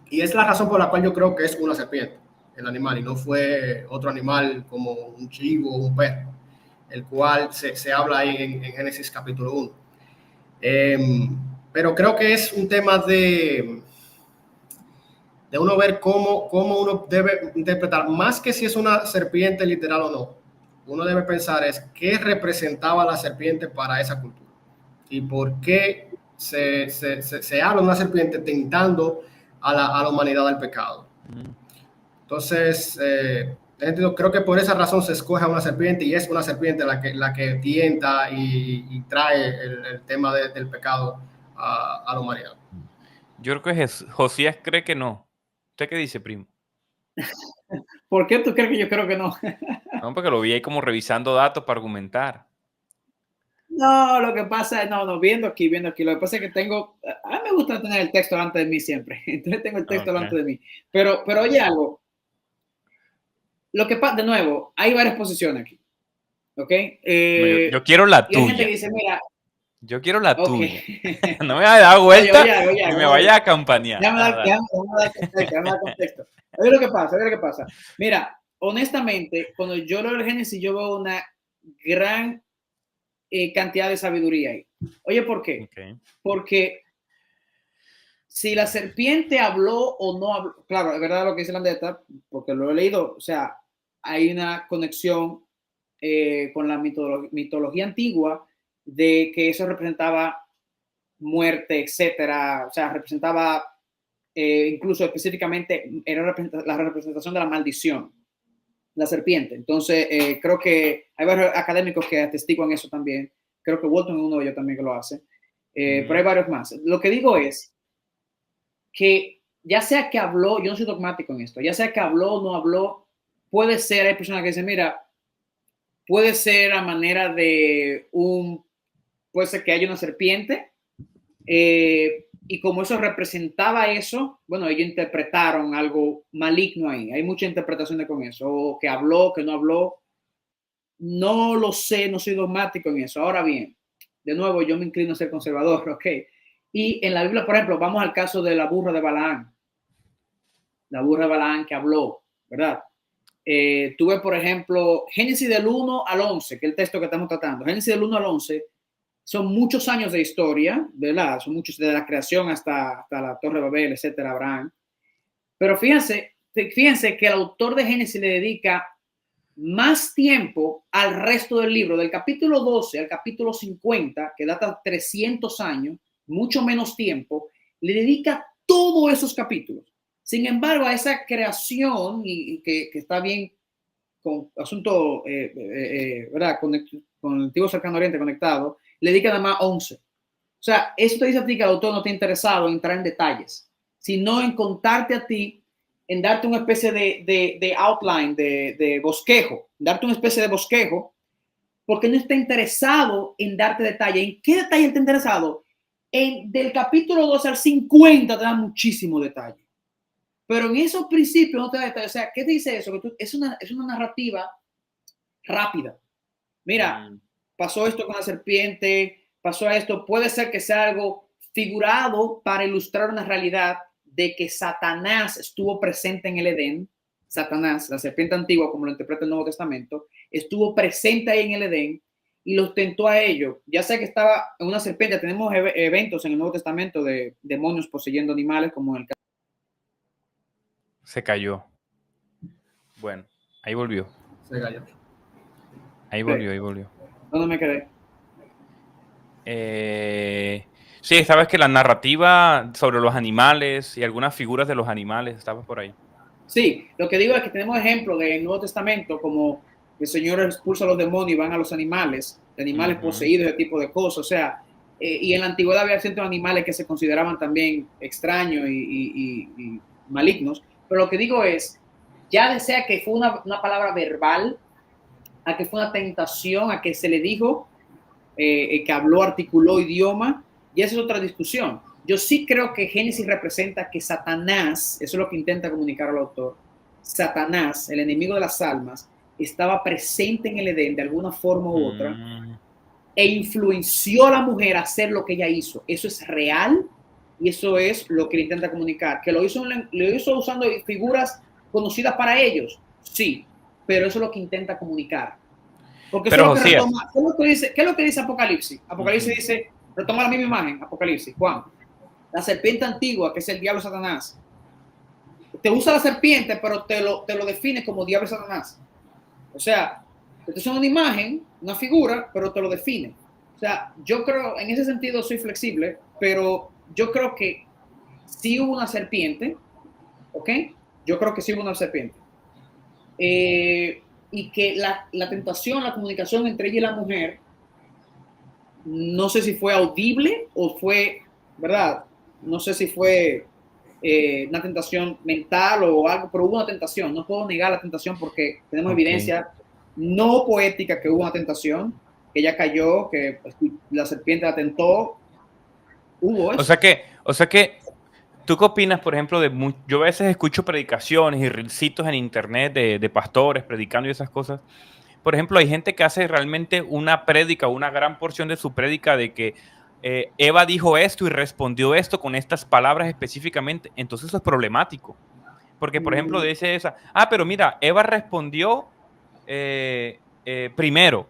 y es la razón por la cual yo creo que es una serpiente, el animal, y no fue otro animal como un chivo o un perro, el cual se habla ahí en Génesis capítulo 1. Pero creo que es un tema de uno ver cómo uno debe interpretar, más que si es una serpiente literal o no. Uno debe pensar es qué representaba la serpiente para esa cultura y por qué se habla de una serpiente tentando a la humanidad al pecado. Entonces, creo que por esa razón se escoge a una serpiente y es una serpiente la que tienta y trae el tema del pecado a la humanidad.
Yo creo que Josías cree que no. ¿Usted qué dice, primo?
¿Por qué tú crees que yo creo que no?
No, porque lo vi ahí como revisando datos para argumentar.
No, lo que pasa es, no, viendo aquí, lo que pasa es que a mí me gusta tener el texto delante de mí siempre, entonces tengo el texto delante de mí, pero oye algo, lo que pasa, de nuevo, hay varias posiciones aquí, ¿ok?
No, yo quiero la
Y hay gente que
tuya.
dice, mira,
Yo quiero la
ok.
tuya. No me vaya a dar vuelta y me vaya a campanear.
Déjame dar contexto. Oye lo que pasa. Mira, honestamente, cuando yo leo el Génesis, yo veo una gran cantidad de sabiduría ahí. Oye, ¿por qué?
Okay.
Porque si la serpiente habló o no habló, claro, es verdad lo que dice Landeta, porque lo he leído, o sea, hay una conexión con la mitología antigua de que eso representaba muerte, etcétera, o sea, representaba incluso específicamente era la representación de la maldición, la serpiente. Entonces, creo que hay varios académicos que atestiguan eso también. Creo que Walton es uno de ellos también que lo hace. Pero hay varios más. Lo que digo es que ya sea que habló, yo no soy dogmático en esto, ya sea que habló o no habló, puede ser, hay personas que dicen, mira, puede ser a manera de puede ser que haya una serpiente, y como eso representaba eso, bueno, ellos interpretaron algo maligno ahí. Hay mucha interpretación con eso, o que habló, que no habló. No lo sé, no soy dogmático en eso. Ahora bien, de nuevo, yo me inclino a ser conservador, ¿ok? Y en la Biblia, por ejemplo, vamos al caso de la burra de Balaán. La burra de Balaán que habló, ¿verdad? Tuve, por ejemplo, Génesis del 1 al 11, que es el texto que estamos tratando. Génesis del 1 al 11 son muchos años de historia, ¿verdad? Son muchos de la creación hasta la Torre de Babel, etcétera, Abraham. Pero fíjense que el autor de Génesis le dedica más tiempo al resto del libro, del capítulo 12 al capítulo 50, que data 300 años, mucho menos tiempo, le dedica todos esos capítulos. Sin embargo, a esa creación, y que está bien con asunto, ¿verdad? Con el antiguo cercano oriente conectado, le dedica nada más 11. O sea, eso te dice a ti que el autor no está interesado en entrar en detalles, sino en contarte a ti, en darte una especie de outline, de bosquejo, darte una especie de bosquejo, porque no está interesado en darte detalle. ¿En qué detalle está interesado? Del capítulo 12 al 50 te da muchísimo detalle. Pero en esos principios no te da detalle. O sea, ¿qué te dice eso? Que es una narrativa rápida. Mira, pasó esto con la serpiente, pasó esto. Puede ser que sea algo figurado para ilustrar una realidad de que Satanás estuvo presente en el Edén. Satanás, la serpiente antigua, como lo interpreta el Nuevo Testamento, estuvo presente ahí en el Edén y los tentó a ellos. Ya sea que estaba en una serpiente, tenemos eventos en el Nuevo Testamento de demonios poseyendo animales, como en el caso.
Se cayó. Bueno, ahí volvió.
Se cayó.
Ahí volvió.
¿Dónde me quedé?
Sí, sabes que la narrativa sobre los animales y algunas figuras de los animales, estabas por ahí.
Sí, lo que digo es que tenemos ejemplos del Nuevo Testamento, como el Señor expulsa a los demonios y van a los animales, de animales poseídos, ese tipo de cosas. O sea, y en la antigüedad había ciertos animales que se consideraban también extraños y malignos. Pero lo que digo es, ya sea que fue una palabra verbal, a que fue una tentación, a que se le dijo, que habló, articuló idioma, y esa es otra discusión. Yo sí creo que Génesis representa que Satanás, eso es lo que intenta comunicar el autor, Satanás, el enemigo de las almas, estaba presente en el Edén de alguna forma u otra e influenció a la mujer a hacer lo que ella hizo. Eso es real y eso es lo que le intenta comunicar. ¿Que lo hizo usando figuras conocidas para ellos? Sí, pero eso es lo que intenta comunicar. Porque
pero
eso es lo que retoma. ¿Qué es lo que dice Apocalipsis? Apocalipsis dice, retoma la misma imagen, Apocalipsis, Juan. La serpiente antigua, que es el diablo Satanás. Te usa la serpiente, pero te lo define como diablo Satanás. O sea, esto es una imagen, una figura, pero te lo define. O sea, yo creo, en ese sentido soy flexible, pero yo creo que sí hubo una serpiente, ¿ok? Yo creo que sí hubo una serpiente. Y que la tentación, la comunicación entre ella y la mujer, no sé si fue audible o fue, ¿verdad? No sé si fue una tentación mental o algo, pero hubo una tentación. No puedo negar la tentación porque tenemos evidencia no poética que hubo una tentación, que ella cayó, que la serpiente la tentó. Hubo eso.
O sea que, ¿tú qué opinas, por ejemplo, yo a veces escucho predicaciones y reelcitos en internet de pastores predicando y esas cosas? Por ejemplo, hay gente que hace realmente una prédica, una gran porción de su prédica de que Eva dijo esto y respondió esto con estas palabras específicamente. Entonces eso es problemático. Porque, por ejemplo, dice esa, pero mira, Eva respondió primero.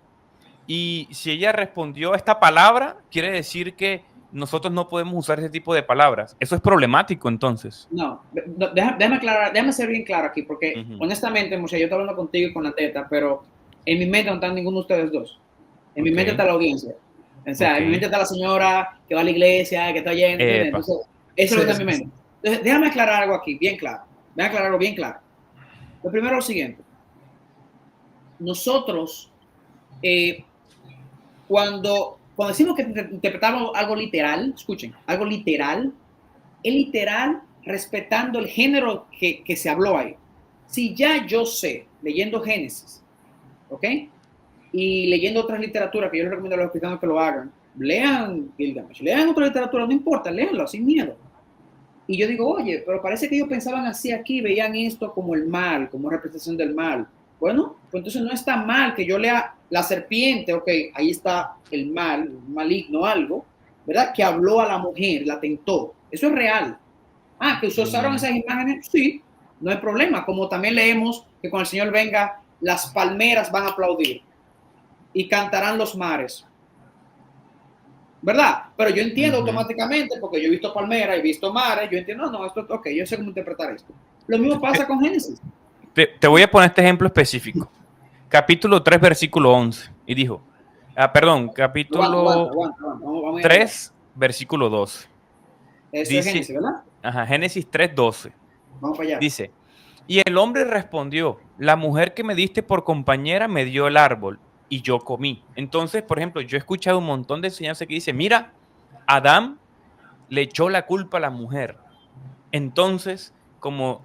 Y si ella respondió esta palabra, quiere decir que nosotros no podemos usar ese tipo de palabras. Eso es problemático, entonces.
No, déjame ser bien claro aquí, porque honestamente, Moshe, yo estoy hablando contigo y con la teta, pero en mi mente no está ninguno de ustedes dos. En mi mente está la audiencia. O sea, en mi mente está la señora que va a la iglesia, que está yendo. Entonces, eso es lo que está en mi mente. Entonces, déjame aclarar algo aquí, bien claro. Déjame aclarar algo bien claro. Lo primero es lo siguiente. Nosotros, cuando decimos que interpretamos algo literal, escuchen, algo literal, es literal respetando el género que se habló ahí. Si ya yo sé, leyendo Génesis, ¿ok? Y leyendo otras literaturas, que yo les recomiendo a los cristianos que lo hagan, lean Gilgamesh, lean otra literatura, no importa, léanlo sin miedo. Y yo digo, oye, pero parece que ellos pensaban así aquí, veían esto como el mal, como representación del mal. Bueno, pues entonces no está mal que yo lea la serpiente, ok, ahí está el mal, maligno, algo, ¿verdad? Que habló a la mujer, la tentó. Eso es real. Que se usaron esas imágenes, sí, no hay problema. Como también leemos que cuando el Señor venga, las palmeras van a aplaudir y cantarán los mares, ¿verdad? Pero yo entiendo automáticamente, porque yo he visto palmeras, he visto mares, yo entiendo, no, esto, ok, yo sé cómo interpretar esto. Lo mismo pasa con Génesis.
Te voy a poner este ejemplo específico. Capítulo 3, versículo 11. Y dijo, capítulo 3, versículo 12.
Eso dice, es Génesis, ¿verdad?
Génesis 3, 12.
Vamos para allá.
Dice, y el hombre respondió, la mujer que me diste por compañera me dio el árbol y yo comí. Entonces, por ejemplo, yo he escuchado un montón de enseñanzas que dice, mira, Adán le echó la culpa a la mujer. Entonces, como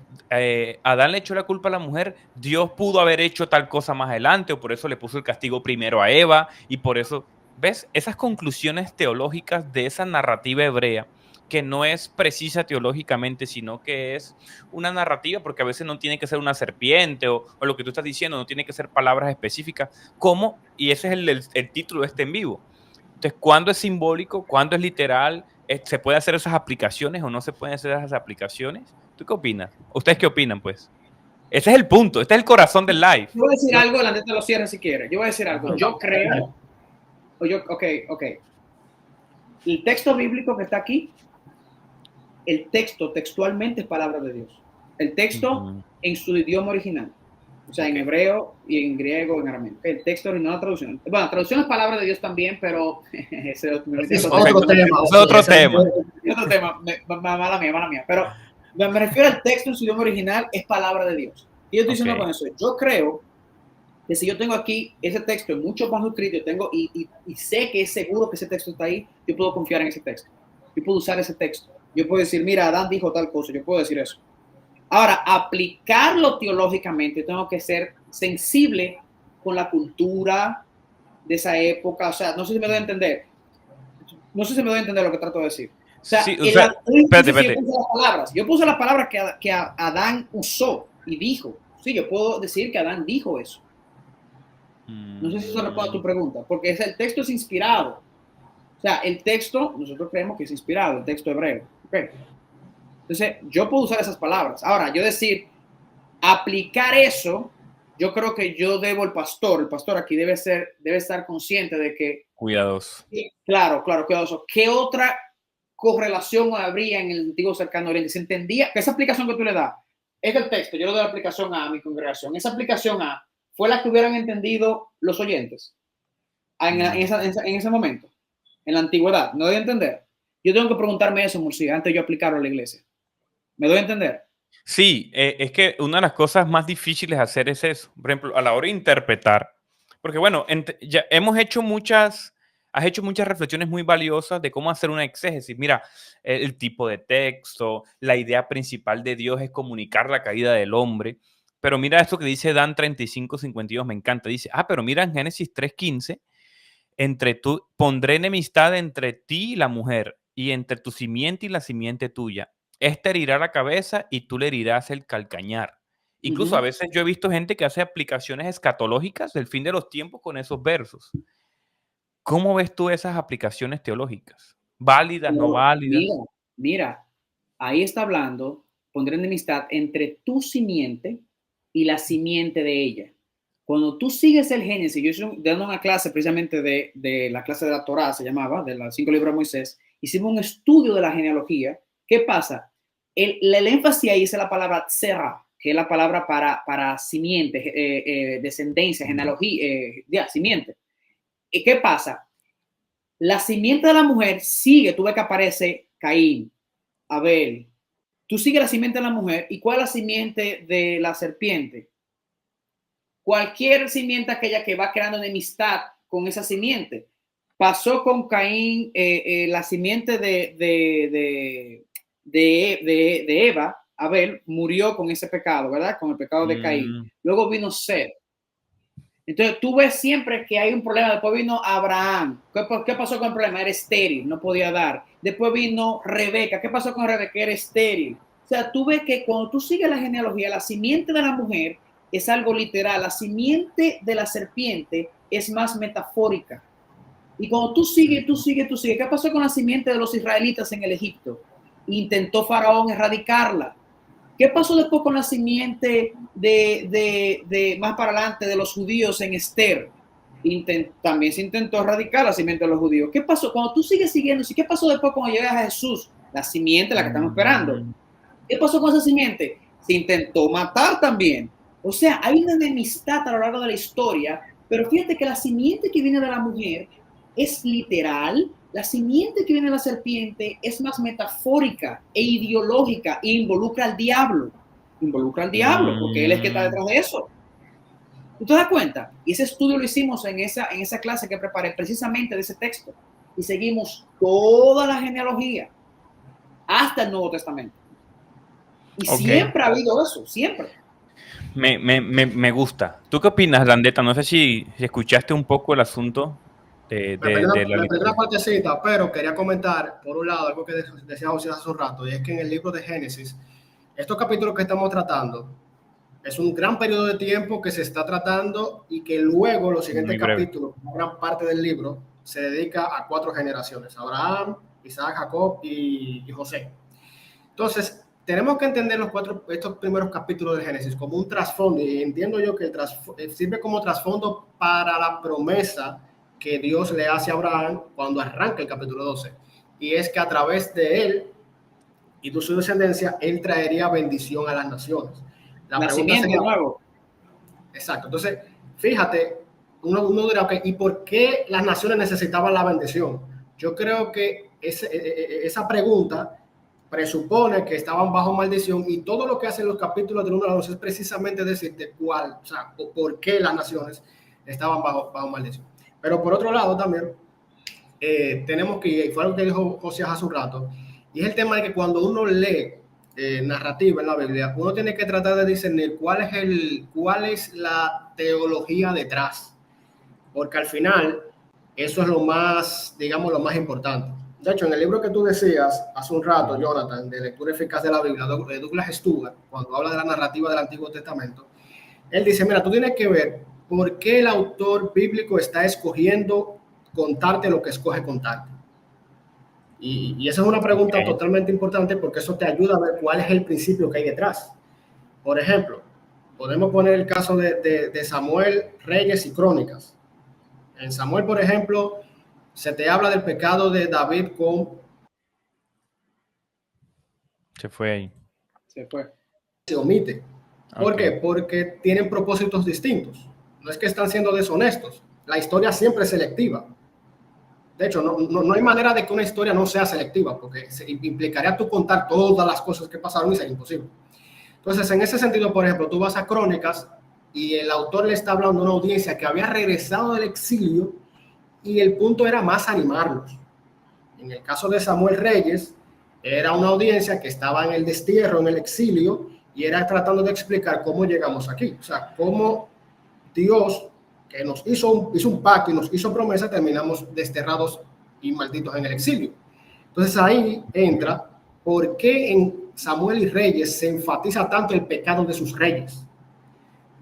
Adán le echó la culpa a la mujer, Dios pudo haber hecho tal cosa más adelante, o por eso le puso el castigo primero a Eva, y por eso, ¿ves? Esas conclusiones teológicas de esa narrativa hebrea, que no es precisa teológicamente, sino que es una narrativa, porque a veces no tiene que ser una serpiente, o lo que tú estás diciendo, no tiene que ser palabras específicas, como, y ese es el título de este en vivo. Entonces, ¿cuándo es simbólico? ¿Cuándo es literal? ¿Se puede hacer esas aplicaciones o no se pueden hacer esas aplicaciones? ¿Tú qué opinas? ¿Ustedes qué opinan, pues? Ese es el punto, este es el corazón del live.
Yo voy a decir algo, la neta lo cierra si quiere. Yo voy a decir algo. Yo creo, ok. El texto bíblico que está aquí, el texto textualmente es palabra de Dios. El texto en su idioma original. O sea, en hebreo y en griego, en arameo. El texto original, la traducción. Bueno, la traducción es palabra de Dios también, pero ese
es otro tema.
Es otro tema.
Es otro tema. Mala mía. Pero me refiero al texto en su idioma original, es palabra de Dios. Y yo estoy diciendo con eso. Yo creo que si yo tengo aquí ese texto en muchos manuscritos, y sé que es seguro que ese texto está ahí, yo puedo confiar en ese texto. Yo puedo usar ese texto. Yo puedo decir, mira, Adán dijo tal cosa. Yo puedo decir eso. Ahora, aplicarlo teológicamente, tengo que ser sensible con la cultura de esa época. O sea, no sé si me doy a entender. No sé si me doy a entender lo que trato de decir. O sea,
sí, espérate.
Yo puse las palabras que Adán usó y dijo. Sí, yo puedo decir que Adán dijo eso. No sé si eso responde a tu pregunta, porque el texto es inspirado. O sea, el texto, nosotros creemos que es inspirado, el texto hebreo. Okay. Entonces, yo puedo usar esas palabras. Ahora, yo decir, aplicar eso, yo creo que yo debo, el pastor aquí debe estar consciente de que...
Cuidadoso.
Claro, cuidadoso. ¿Qué otra correlación habría en el antiguo cercano oriente? ¿Se entendía que esa aplicación que tú le das es el texto? Yo le doy la aplicación A mi congregación. Esa aplicación A fue la que hubieran entendido los oyentes en ese momento, en la antigüedad. ¿No doy a entender? Yo tengo que preguntarme eso, Murcia, antes de yo aplicarlo a la iglesia. ¿Me doy a entender?
Sí, es que una de las cosas más difíciles de hacer es eso. Por ejemplo, a la hora de interpretar. Porque bueno, ya has hecho muchas reflexiones muy valiosas de cómo hacer una exégesis. Mira, el tipo de texto, la idea principal de Dios es comunicar la caída del hombre. Pero mira esto que dice Dan 35:52, me encanta. Dice, pero mira en Génesis 3:15, pondré enemistad entre ti y la mujer, y entre tu simiente y la simiente tuya. Este herirá la cabeza y tú le herirás el calcañar. Incluso a veces yo he visto gente que hace aplicaciones escatológicas del fin de los tiempos con esos versos. ¿Cómo ves tú esas aplicaciones teológicas? ¿Válidas, no válidas?
Mira, ahí está hablando, pondré enemistad entre tu simiente y la simiente de ella. Cuando tú sigues el Génesis, yo estoy dando una clase precisamente de la clase de la Torá, se llamaba, de los 5 libros de Moisés, hicimos un estudio de la genealogía. ¿Qué pasa? El énfasis ahí es la palabra tzera, que es la palabra para simiente, descendencia, genealogía, simiente. ¿Y qué pasa? La simiente de la mujer sigue, tú ves que aparece Caín, Abel. Tú sigues la simiente de la mujer. ¿Y cuál es la simiente de la serpiente? Cualquier simiente aquella que va creando enemistad con esa simiente. Pasó con Caín, la simiente de Eva, Abel, murió con ese pecado, ¿verdad? Con el pecado de Caín. Luego vino Seth. Entonces tú ves siempre que hay un problema. Después vino Abraham. ¿Qué pasó con el problema? Era estéril, no podía dar. Después vino Rebeca. ¿Qué pasó con Rebeca? Era estéril. O sea, tú ves que cuando tú sigues la genealogía, la simiente de la mujer es algo literal. La simiente de la serpiente es más metafórica. Y cuando tú sigues. ¿Qué pasó con la simiente de los israelitas en el Egipto? Intentó Faraón erradicarla. ¿Qué pasó después con la simiente de más para adelante de los judíos en Esther? También se intentó erradicar la simiente de los judíos. ¿Qué pasó? Cuando tú sigues siguiendo, ¿qué pasó después cuando llegas a Jesús? La simiente, la que estamos esperando. ¿Qué pasó con esa simiente? Se intentó matar también. O sea, hay una enemistad a lo largo de la historia, pero fíjate que la simiente que viene de la mujer es literal. La simiente que viene de la serpiente es más metafórica e ideológica e involucra al diablo. Involucra al diablo, porque él es que está detrás de eso. ¿Tú te das cuenta? Y ese estudio lo hicimos en esa clase que preparé precisamente de ese texto. Y seguimos toda la genealogía hasta el Nuevo Testamento. Y siempre ha habido eso, siempre.
Me gusta. ¿Tú qué opinas, Landeta? No sé si escuchaste un poco el asunto de la
primera partecita, pero quería comentar, por un lado, algo que decía José hace un rato, y es que en el libro de Génesis, estos capítulos que estamos tratando, es un gran periodo de tiempo que se está tratando y que luego los siguientes capítulos, gran parte del libro, se dedica a 4 generaciones: Abraham, Isaac, Jacob y José. Entonces, tenemos que entender estos primeros capítulos de Génesis como un trasfondo, y entiendo yo que sirve como trasfondo para la promesa que Dios le hace a Abraham cuando arranca el capítulo 12. Y es que a través de él y de su descendencia, él traería bendición a las naciones. La pregunta sería, nuevo. Exacto. Entonces, fíjate, uno dirá, okay, ¿y por qué las naciones necesitaban la bendición? Yo creo que esa pregunta presupone que estaban bajo maldición, y todo lo que hacen los capítulos del 1 al 11 es precisamente decirte por qué las naciones estaban bajo maldición. Pero por otro lado también, tenemos que, fue algo que dijo José hace un rato, y es el tema de que cuando uno lee narrativa en la Biblia, uno tiene que tratar de discernir cuál es la teología detrás, porque al final eso es lo más, digamos, lo más importante. De hecho, en el libro que tú decías hace un rato, Jonathan, de Lectura Eficaz de la Biblia, de Douglas Stuart, cuando habla de la narrativa del Antiguo Testamento, él dice, mira, tú tienes que ver por qué el autor bíblico está escogiendo contarte lo que escoge contarte. Y esa es una pregunta totalmente importante, porque eso te ayuda a ver cuál es el principio que hay detrás. Por ejemplo, podemos poner el caso de Samuel, Reyes y Crónicas. En Samuel, por ejemplo, se te habla del pecado de David con...
Se fue ahí.
Se fue.
Se omite. ¿Por qué? Porque tienen propósitos distintos. No es que están siendo deshonestos. La historia siempre es selectiva. De hecho, no hay manera de que una historia no sea selectiva, porque implicaría tú contar todas las cosas que pasaron y sería imposible. Entonces, en ese sentido, por ejemplo, tú vas a Crónicas y el autor le está hablando a una audiencia que había regresado del exilio, y el punto era más animarlos. En el caso de Samuel Reyes, era una audiencia que estaba en el destierro, en el exilio, y era tratando de explicar cómo llegamos aquí. O sea, cómo Dios, que nos hizo un pacto y nos hizo promesa, terminamos desterrados y malditos en el exilio. Entonces ahí entra por qué en Samuel y Reyes se enfatiza tanto el pecado de sus reyes.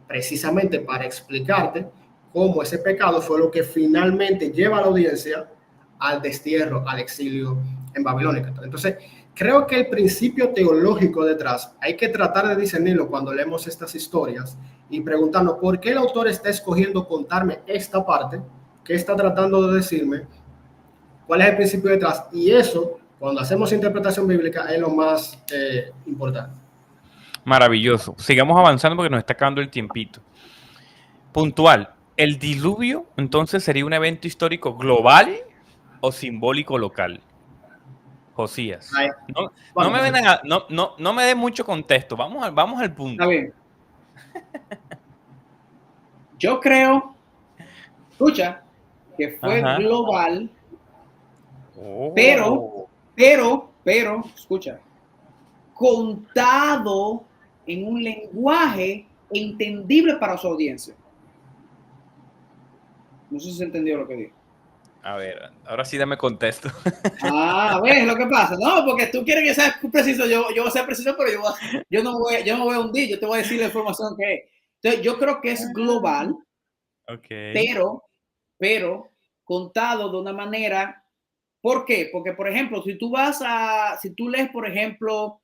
Precisamente para explicarte cómo ese pecado fue lo que finalmente lleva a la audiencia al destierro, al exilio en Babilonia. Entonces, creo que el principio teológico detrás hay que tratar de discernirlo cuando leemos estas historias y preguntarnos por qué el autor está escogiendo contarme esta parte, qué está tratando de decirme, cuál es el principio detrás. Y eso, cuando hacemos interpretación bíblica, es lo más importante.
Maravilloso. Sigamos avanzando porque nos está acabando el tiempito. Puntual. ¿El diluvio entonces sería un evento histórico global o simbólico local? Josías. No me dé mucho contexto. Vamos al punto.
Está bien. Yo creo, escucha, que fue global, pero, escucha, contado en un lenguaje entendible para su audiencia. No sé si se entendió lo que digo.
A ver, ahora sí dame contexto.
A ver, lo que pasa. No, porque tú quieres que sea preciso. Yo voy a ser preciso, pero yo no voy a hundir. Yo te voy a decir la información que es. Entonces, yo creo que es global, pero contado de una manera. ¿Por qué? Porque, por ejemplo, si tú lees, por ejemplo,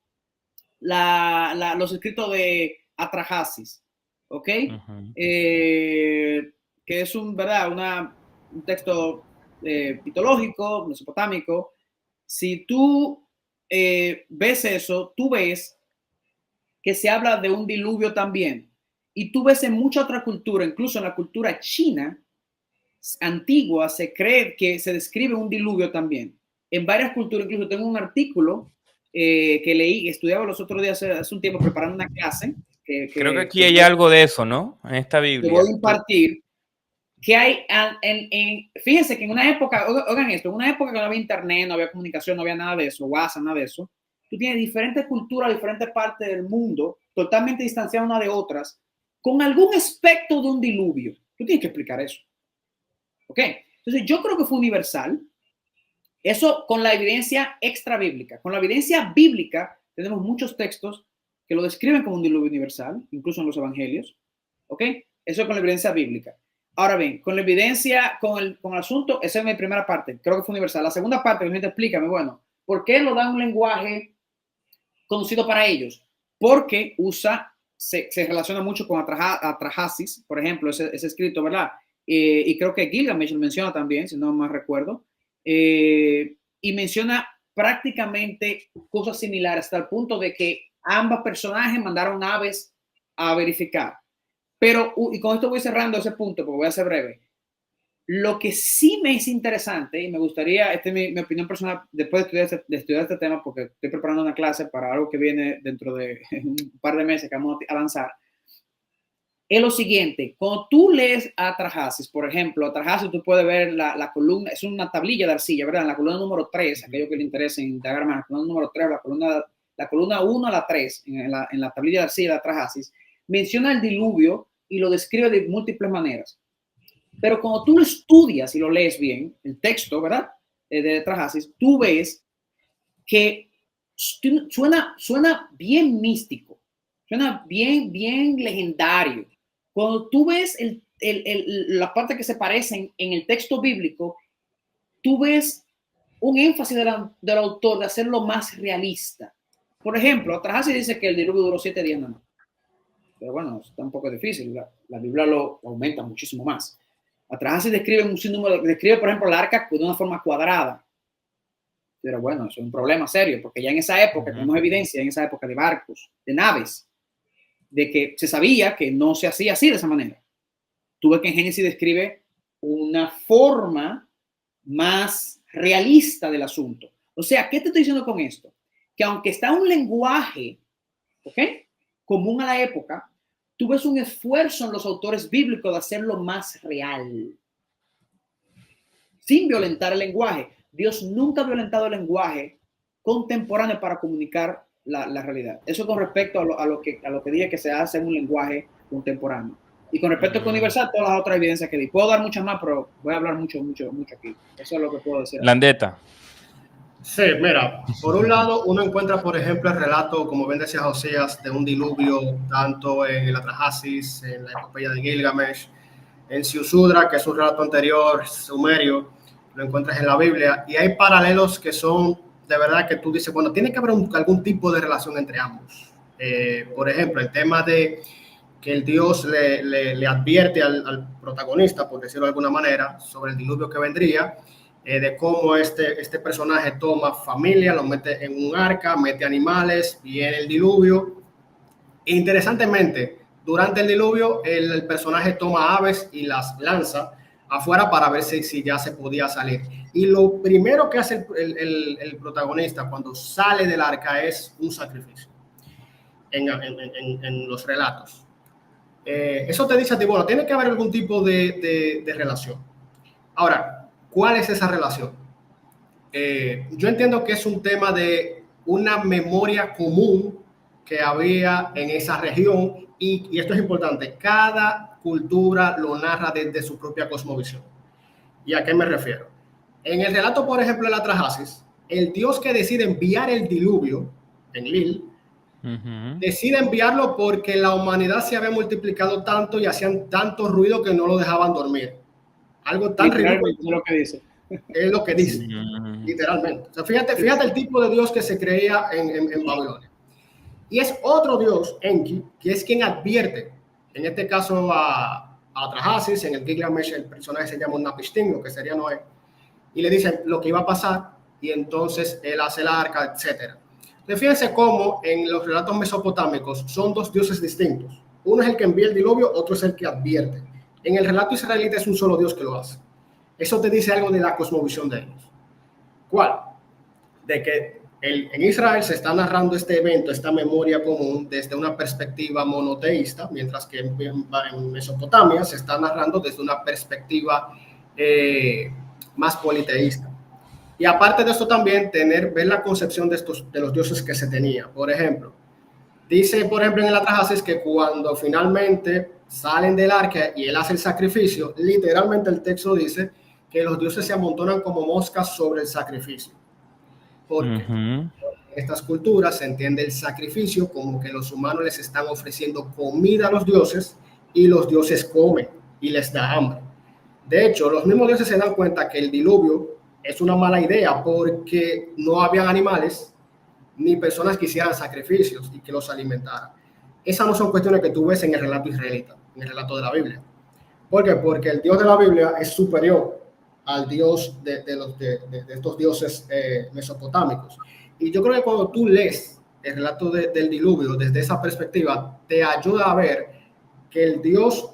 los escritos de Atrahasis, ¿ok? Que es un texto mitológico, mesopotámico. Si tú ves eso, tú ves que se habla de un diluvio también. Y tú ves en mucha otra cultura, incluso en la cultura china antigua, se cree que se describe un diluvio también. En varias culturas, incluso tengo un artículo que leí, estudiaba los otros días hace un tiempo preparando una clase.
Creo que aquí hay algo de eso, ¿no? En esta Biblia.
Te voy a impartir. Que hay, fíjense que en una época, oigan esto, en una época que no había internet, no había comunicación, no había nada de eso, WhatsApp, nada de eso, tú tienes diferentes culturas, diferentes partes del mundo, totalmente distanciadas una de otras, con algún aspecto de un diluvio. Tú tienes que explicar eso. ¿Ok? Entonces yo creo que fue universal. Eso con la evidencia extra bíblica. Con la evidencia bíblica tenemos muchos textos que lo describen como un diluvio universal, incluso en los evangelios. ¿Ok? Eso con la evidencia bíblica. Ahora bien, con la evidencia, con el asunto, esa es mi primera parte, creo que fue universal. La segunda parte, mi gente, explícame, bueno, ¿por qué lo dan un lenguaje conocido para ellos? Porque se relaciona mucho con Atrahasis, por ejemplo, ese escrito, ¿verdad? Y creo que Gilgamesh lo menciona también, si no mal recuerdo, y menciona prácticamente cosas similares hasta el punto de que ambos personajes mandaron aves a verificar. Pero, y con esto voy cerrando ese punto, porque voy a ser breve. Lo que sí me es interesante, y me gustaría, esta es mi opinión personal, después de estudiar este tema, porque estoy preparando una clase para algo que viene dentro de un par de meses que vamos a lanzar, es lo siguiente. Cuando tú lees a Atrahasis, por ejemplo, Atrahasis tú puedes ver la columna, es una tablilla de arcilla, ¿verdad? En la columna número 3, aquello que le interese indagar más, la columna número 3, la columna 1 a la 3, en la tablilla de arcilla de Atrahasis, menciona el diluvio y lo describe de múltiples maneras. Pero cuando tú lo estudias y lo lees bien, el texto, ¿verdad? De Atrahasis, tú ves que suena bien místico, suena bien legendario. Cuando tú ves la parte que se parecen en el texto bíblico, tú ves un énfasis del autor de hacerlo más realista. Por ejemplo, Atrahasis dice que el diluvio duró 7 días nada más. Pero bueno, está un poco difícil. La Biblia lo aumenta muchísimo más. Atrahasis describe un sinnúmero, por ejemplo, el arca de una forma cuadrada. Pero bueno, eso es un problema serio, porque ya en esa época, tenemos evidencia, en esa época de barcos, de naves, de que se sabía que no se hacía así de esa manera. Tú ves que en Génesis describe una forma más realista del asunto. O sea, ¿qué te estoy diciendo con esto? Que aunque está un lenguaje, ¿ok?, común a la época, tú ves un esfuerzo en los autores bíblicos de hacerlo más real, sin violentar el lenguaje. Dios nunca ha violentado el lenguaje contemporáneo para comunicar la realidad. Eso con respecto a lo que dije que se hace en un lenguaje contemporáneo. Y con respecto a universal, todas las otras evidencias que di. Puedo dar muchas más, pero voy a hablar mucho aquí. Eso es lo que puedo decir.
Landeta.
Sí, mira, por un lado uno encuentra, por ejemplo, el relato, como bien decía Josías, de un diluvio, tanto en el Atrahasis, en la epopeya de Gilgamesh, en Siusudra, que es un relato anterior, sumerio, lo encuentras en la Biblia, y hay paralelos que son, de verdad, que tú dices, bueno, tiene que haber algún tipo de relación entre ambos. Por ejemplo, el tema de que el Dios le advierte al protagonista, por decirlo de alguna manera, sobre el diluvio que vendría, de cómo este personaje toma familia, lo mete en un arca, mete animales, viene el diluvio. Interesantemente, durante el diluvio, el personaje toma aves y las lanza afuera para ver si ya se podía salir. Y lo primero que hace el protagonista cuando sale del arca es un sacrificio en los relatos. Eso te dice a ti, bueno, tiene que haber algún tipo de relación. Ahora, ¿cuál es esa relación? Yo entiendo que es un tema de una memoria común que había en esa región y esto es importante, cada cultura lo narra desde su propia cosmovisión. ¿Y a qué me refiero? En el relato, por ejemplo, de la Atrahasis, el dios que decide enviar el diluvio, Enlil, decide enviarlo porque la humanidad se había multiplicado tanto y hacían tanto ruido que no lo dejaban dormir. Algo tan ridículo.
Es lo que dice.
Es lo que dice, literalmente. O sea, fíjate el tipo de dios que se creía en Babilonia. Y es otro dios, Enki, que es quien advierte, en este caso a Atrahasis, en el Gilgamesh el personaje se llama un Napishtim, lo que sería Noé, y le dicen lo que iba a pasar, y entonces él hace el arca, etc. Fíjense cómo en los relatos mesopotámicos son dos dioses distintos. Uno es el que envía el diluvio, otro es el que advierte. En el relato israelita es un solo dios que lo hace. Eso te dice algo de la cosmovisión de ellos. ¿Cuál? De que en Israel se está narrando este evento, esta memoria común, desde una perspectiva monoteísta, mientras que en Mesopotamia se está narrando desde una perspectiva más politeísta. Y aparte de esto también, ver la concepción de los dioses que se tenía. Por ejemplo, dice, por ejemplo, en el Atrahasis que cuando finalmente salen del arca y él hace el sacrificio, literalmente el texto dice que los dioses se amontonan como moscas sobre el sacrificio. Porque en estas culturas se entiende el sacrificio como que los humanos les están ofreciendo comida a los dioses y los dioses comen y les da hambre. De hecho, los mismos dioses se dan cuenta que el diluvio es una mala idea porque no habían animales ni personas que hicieran sacrificios y que los alimentaran. Esas no son cuestiones que tú ves en el relato israelita, en el relato de la Biblia. ¿Por qué? Porque el Dios de la Biblia es superior al Dios de estos dioses mesopotámicos. Y yo creo que cuando tú lees el relato del diluvio desde esa perspectiva, te ayuda a ver que el Dios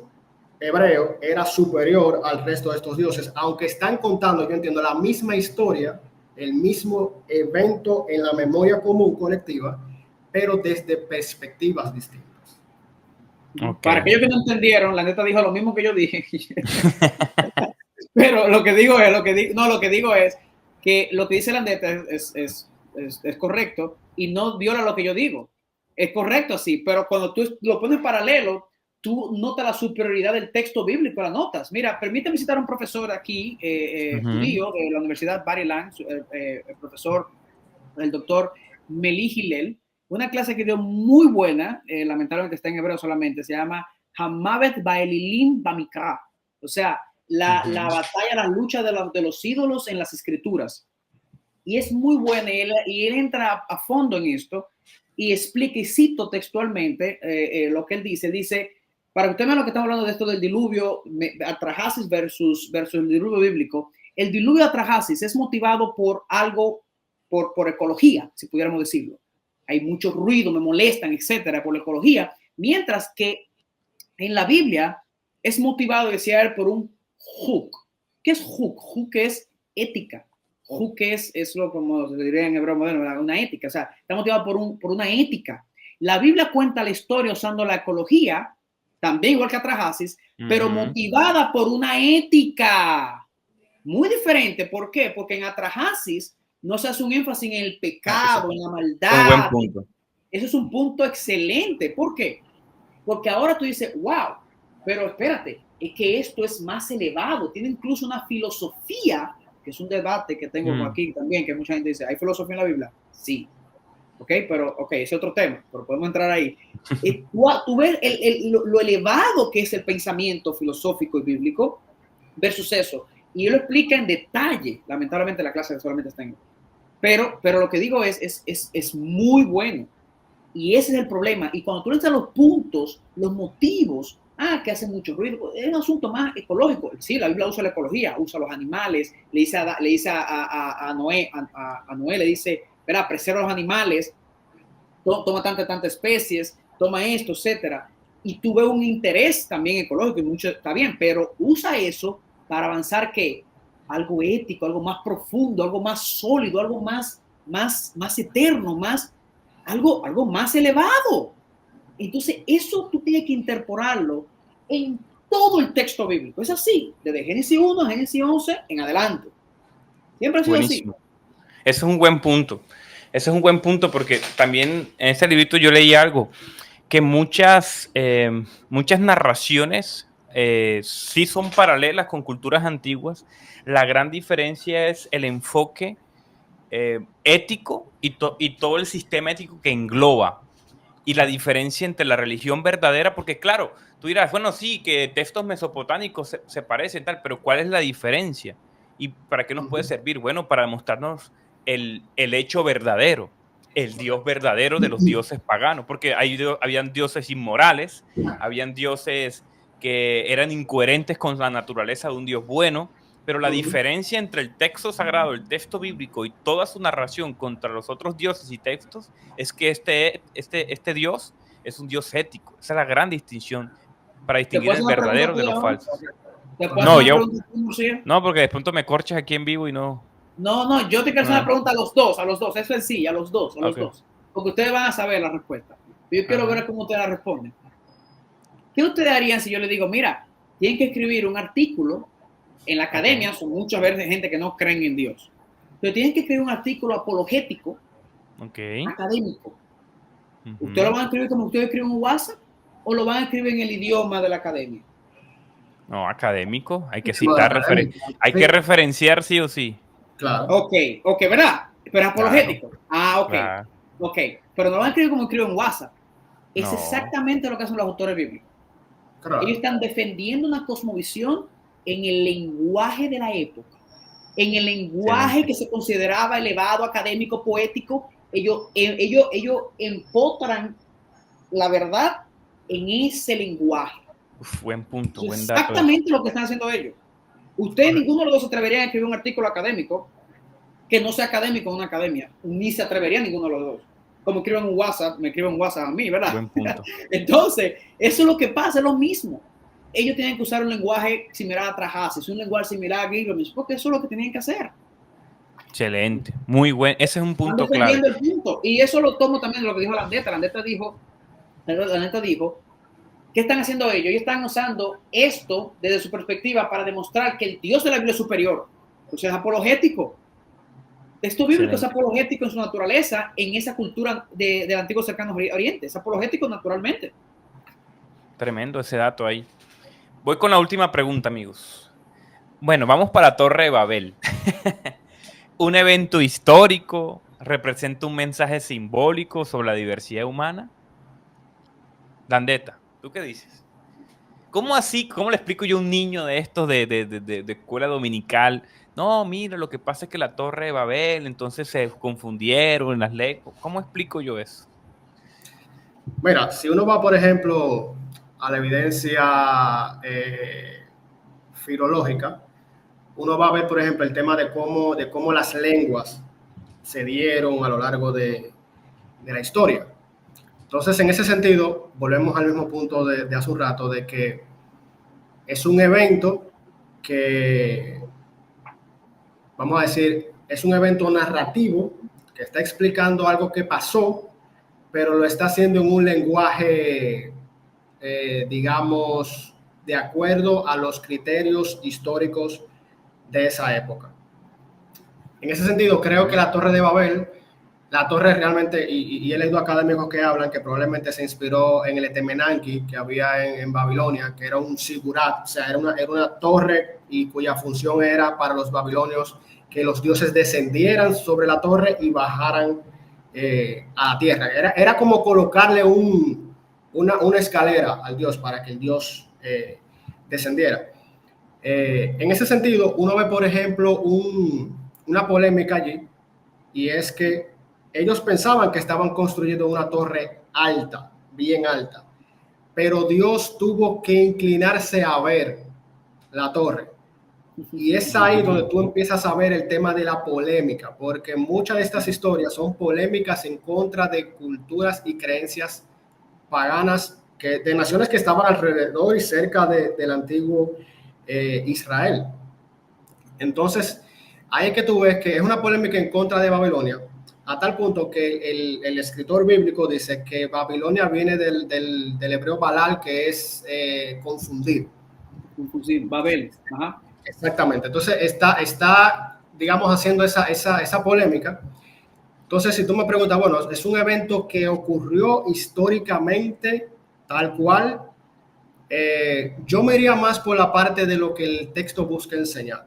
hebreo era superior al resto de estos dioses, aunque están contando, yo entiendo, la misma historia, el mismo evento en la memoria común colectiva, pero desde perspectivas distintas.
Okay. Para aquellos que no entendieron, la neta dijo lo mismo que yo dije. Pero lo que digo es que lo que dice la neta es correcto y no viola lo que yo digo. Es correcto así, pero cuando tú lo pones paralelo, tú notas la superioridad del texto bíblico, la notas. Mira, permítame citar a un profesor aquí, judío, de la Universidad Bar-Ilan, el profesor, el doctor Meli Hillel, una clase que dio muy buena, lamentablemente está en hebreo solamente, se llama Hamavet Baelilim Bamikra, o sea, la batalla, la lucha de los ídolos en las escrituras. Y es muy buena, y él entra a fondo en esto y explica, y cito textualmente lo que él dice, para que usted vea lo que estamos hablando de esto del diluvio, Atrahasis versus el diluvio bíblico. El diluvio Atrahasis es motivado por algo, por ecología, si pudiéramos decirlo. Hay mucho ruido, me molestan, etcétera, por la ecología. Mientras que en la Biblia es motivado, decía él, por un huk. ¿Qué es huk? Huk es ética. Huk es lo como se diría en hebreo moderno, una ética. O sea, está motivado por una ética. La Biblia cuenta la historia usando la ecología, también igual que Atrahasis, pero motivada por una ética muy diferente. ¿Por qué? Porque en Atrahasis no se hace un énfasis en el pecado, en la maldad.
Un buen punto.
Eso es un punto excelente. ¿Por qué? Porque ahora tú dices, wow, pero espérate, es que esto es más elevado. Tiene incluso una filosofía, que es un debate que tengo aquí también, que mucha gente dice, ¿hay filosofía en la Biblia? Sí. Pero ese es otro tema, pero podemos entrar ahí. Tú ves lo elevado que es el pensamiento filosófico y bíblico versus eso. Y él lo explica en detalle. Lamentablemente la clase solamente está en... Pero lo que digo es muy bueno. Y ese es el problema. Y cuando tú le das los puntos, los motivos, que hace mucho ruido, es un asunto más ecológico. Sí, la Biblia usa la ecología, usa los animales, le dice a Noé, le dice, verá, preserva los animales, toma tantas especies, toma esto, etcétera. Y tú ves un interés también ecológico, y mucho está bien, pero usa eso para avanzar, ¿qué? Algo ético, algo más profundo, algo más sólido, algo más eterno, algo más elevado. Entonces, eso tú tienes que incorporarlo en todo el texto bíblico. Es así, desde Génesis 1 a Génesis 11 en adelante. Siempre ha sido
Buenísimo.
así.
Ese es un buen punto. Ese es un buen punto porque también en ese librito yo leí algo, que muchas narraciones sí son paralelas con culturas antiguas. La gran diferencia es el enfoque ético y todo el sistema ético que engloba. Y la diferencia entre la religión verdadera, porque claro, tú dirás, bueno, sí, que textos mesopotámicos se parecen tal, pero ¿cuál es la diferencia? ¿Y para qué nos puede servir? Bueno, para demostrarnos el hecho verdadero, el Dios verdadero de los dioses paganos, porque habían dioses inmorales, habían dioses que eran incoherentes con la naturaleza de un Dios bueno, pero la diferencia entre el texto sagrado, el texto bíblico y toda su narración contra los otros dioses y textos es que este Dios es un Dios ético. Esa es la gran distinción para distinguir el verdadero de los falsos. No, porque de pronto me corchas aquí en vivo y no.
No, yo te quiero hacer una pregunta a los dos. Eso es sí, a los dos. Porque ustedes van a saber la respuesta. Yo quiero ver cómo ustedes la responden. ¿Qué ustedes harían si yo les digo, mira, tienen que escribir un artículo en la academia? Son muchas veces gente que no creen en Dios. Pero tienen que escribir un artículo apologético, académico. ¿Ustedes lo van a escribir como ustedes escriben en WhatsApp o lo van a escribir en el idioma de la academia?
No, académico. Hay que citar, hay que referenciar sí o sí.
Claro.
Ok, ¿verdad? Pero es apologético.
Claro.
Ok. Pero no lo van a escribir como escriben en WhatsApp. Es exactamente lo que hacen los autores bíblicos. Claro. Ellos están defendiendo una cosmovisión en el lenguaje de la época, en el lenguaje
Excelente.
que se consideraba elevado, académico, poético. Ellos empotran la verdad en ese lenguaje.
Uf, buen punto,
Eso
buen
es
dato.
exactamente lo que están haciendo ellos. Usted, ninguno de los dos se atrevería a escribir un artículo académico que no sea académico en una academia, ni se atrevería ninguno de los dos. Como escribo en un WhatsApp, me escriben un WhatsApp a mí, ¿verdad?
Buen punto.
Entonces, eso es lo que pasa, es lo mismo. Ellos tienen que usar un lenguaje similar a Trajasis, un lenguaje similar a Gilgamesh, porque eso es lo que tenían que hacer.
Excelente, muy buen. Ese es un
Están
punto clave.
defendiendo el punto. Y eso lo tomo también de lo que dijo Landeta. Landeta dijo, ¿qué están haciendo ellos? Ellos están usando esto desde su perspectiva para demostrar que el Dios de la Biblia es superior. O sea, es apologético. Texto bíblico es apologético en su naturaleza, en esa cultura del antiguo cercano oriente. Es apologético naturalmente.
Tremendo ese dato ahí. Voy con la última pregunta, amigos. Bueno, vamos para la Torre de Babel. Un evento histórico, representa un mensaje simbólico sobre la diversidad humana. Landeta, ¿tú qué dices? ¿Cómo así? ¿Cómo le explico yo a un niño de estos de escuela dominical? No, mira, lo que pasa es que la Torre de Babel, entonces se confundieron en las leyes. ¿Cómo explico yo eso?
Mira, si uno va, por ejemplo, a la evidencia filológica, uno va a ver, por ejemplo, el tema de cómo las lenguas se dieron a lo largo de la historia. Entonces, en ese sentido, volvemos al mismo punto de hace un rato, de que es un evento que, vamos a decir, es un evento narrativo que está explicando algo que pasó, pero lo está haciendo en un lenguaje, digamos, de acuerdo a los criterios históricos de esa época. En ese sentido, creo que la Torre de Babel, la torre realmente, y he leído académicos que hablan que probablemente se inspiró en el Etemenanki que había en Babilonia, que era un sigurat, o sea, era una torre y cuya función era para los babilonios que los dioses descendieran sobre la torre y bajaran a la tierra. Era como colocarle una escalera al dios para que el dios descendiera. En ese sentido, uno ve, por ejemplo, una polémica allí, y es que ellos pensaban que estaban construyendo una torre alta, bien alta, pero Dios tuvo que inclinarse a ver la torre. Y es ahí donde tú empiezas a ver el tema de la polémica, porque muchas de estas historias son polémicas en contra de culturas y creencias paganas de naciones que estaban alrededor y cerca del antiguo Israel. Entonces, ahí es que tú ves que es una polémica en contra de Babilonia, a tal punto que el escritor bíblico dice que Babilonia viene del hebreo balal, que es confundir.
Confundir, Babel. Ajá.
Exactamente. Entonces, está digamos, haciendo esa polémica. Entonces, si tú me preguntas, bueno, es un evento que ocurrió históricamente tal cual, yo me iría más por la parte de lo que el texto busca enseñar.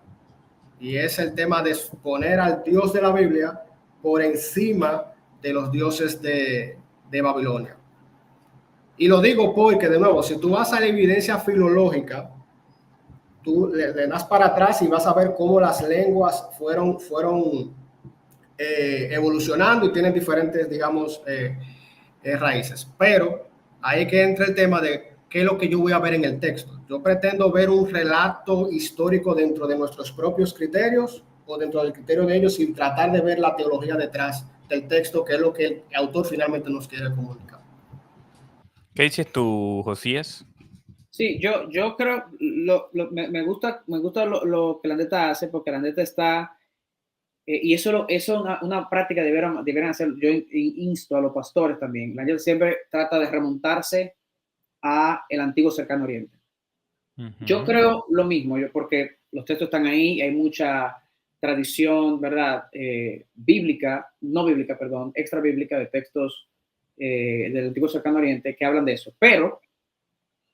Y es el tema de poner al Dios de la Biblia por encima de los dioses de Babilonia. Y lo digo porque, de nuevo, si tú vas a la evidencia filológica, tú le das para atrás y vas a ver cómo las lenguas fueron evolucionando y tienen diferentes, digamos, raíces. Pero ahí es que entra el tema de qué es lo que yo voy a ver en el texto. Yo pretendo ver un relato histórico dentro de nuestros propios criterios o dentro del criterio de ellos sin tratar de ver la teología detrás del texto, que es lo que el autor finalmente nos quiere comunicar.
¿Qué dices tú, Josías?
Sí, yo creo, me gusta lo que Landeta hace, porque Landeta está, y eso es una práctica que deberán hacer. Yo insto a los pastores también. Landeta siempre trata de remontarse a el antiguo cercano oriente. Yo creo lo mismo, porque los textos están ahí, hay mucha tradición, ¿verdad? Extra bíblica de textos del antiguo cercano oriente que hablan de eso. Pero,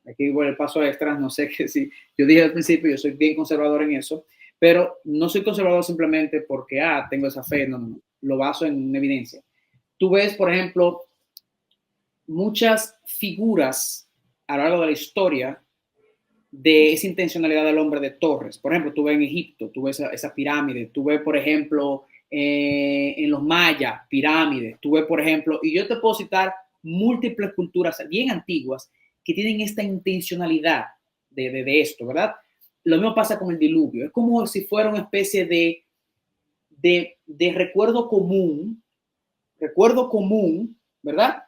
aquí voy el paso extra, no sé qué si yo dije al principio, yo soy bien conservador en eso, pero no soy conservador simplemente porque, tengo esa fe, no, lo baso en evidencia. Tú ves, por ejemplo, muchas figuras a lo largo de la historia de esa intencionalidad del hombre de Torres. Por ejemplo, tuve en Egipto, tuve esa pirámide, tuve, por ejemplo, en los mayas, pirámides, tuve, por ejemplo, y yo te puedo citar múltiples culturas bien antiguas que tienen esta intencionalidad de esto, ¿verdad? Lo mismo pasa con el diluvio. Es como si fuera una especie de recuerdo común, ¿verdad?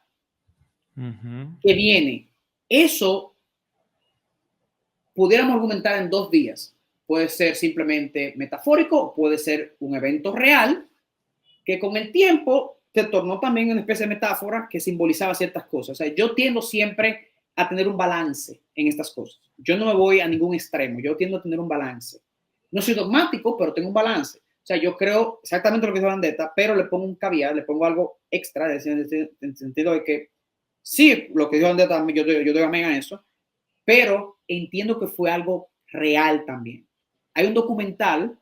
Que viene. Eso pudiéramos argumentar en 2 vías. Puede ser simplemente metafórico, puede ser un evento real que con el tiempo se tornó también una especie de metáfora que simbolizaba ciertas cosas. O sea, yo tiendo siempre a tener un balance en estas cosas. Yo no me voy a ningún extremo, yo tiendo a tener un balance. No soy dogmático, pero tengo un balance. O sea, yo creo exactamente lo que dice Vendetta, pero le pongo un caveat, le pongo algo extra, en el sentido de que sí, lo que dijo Vendetta, yo doy amén a eso, pero entiendo que fue algo real también. Hay un documental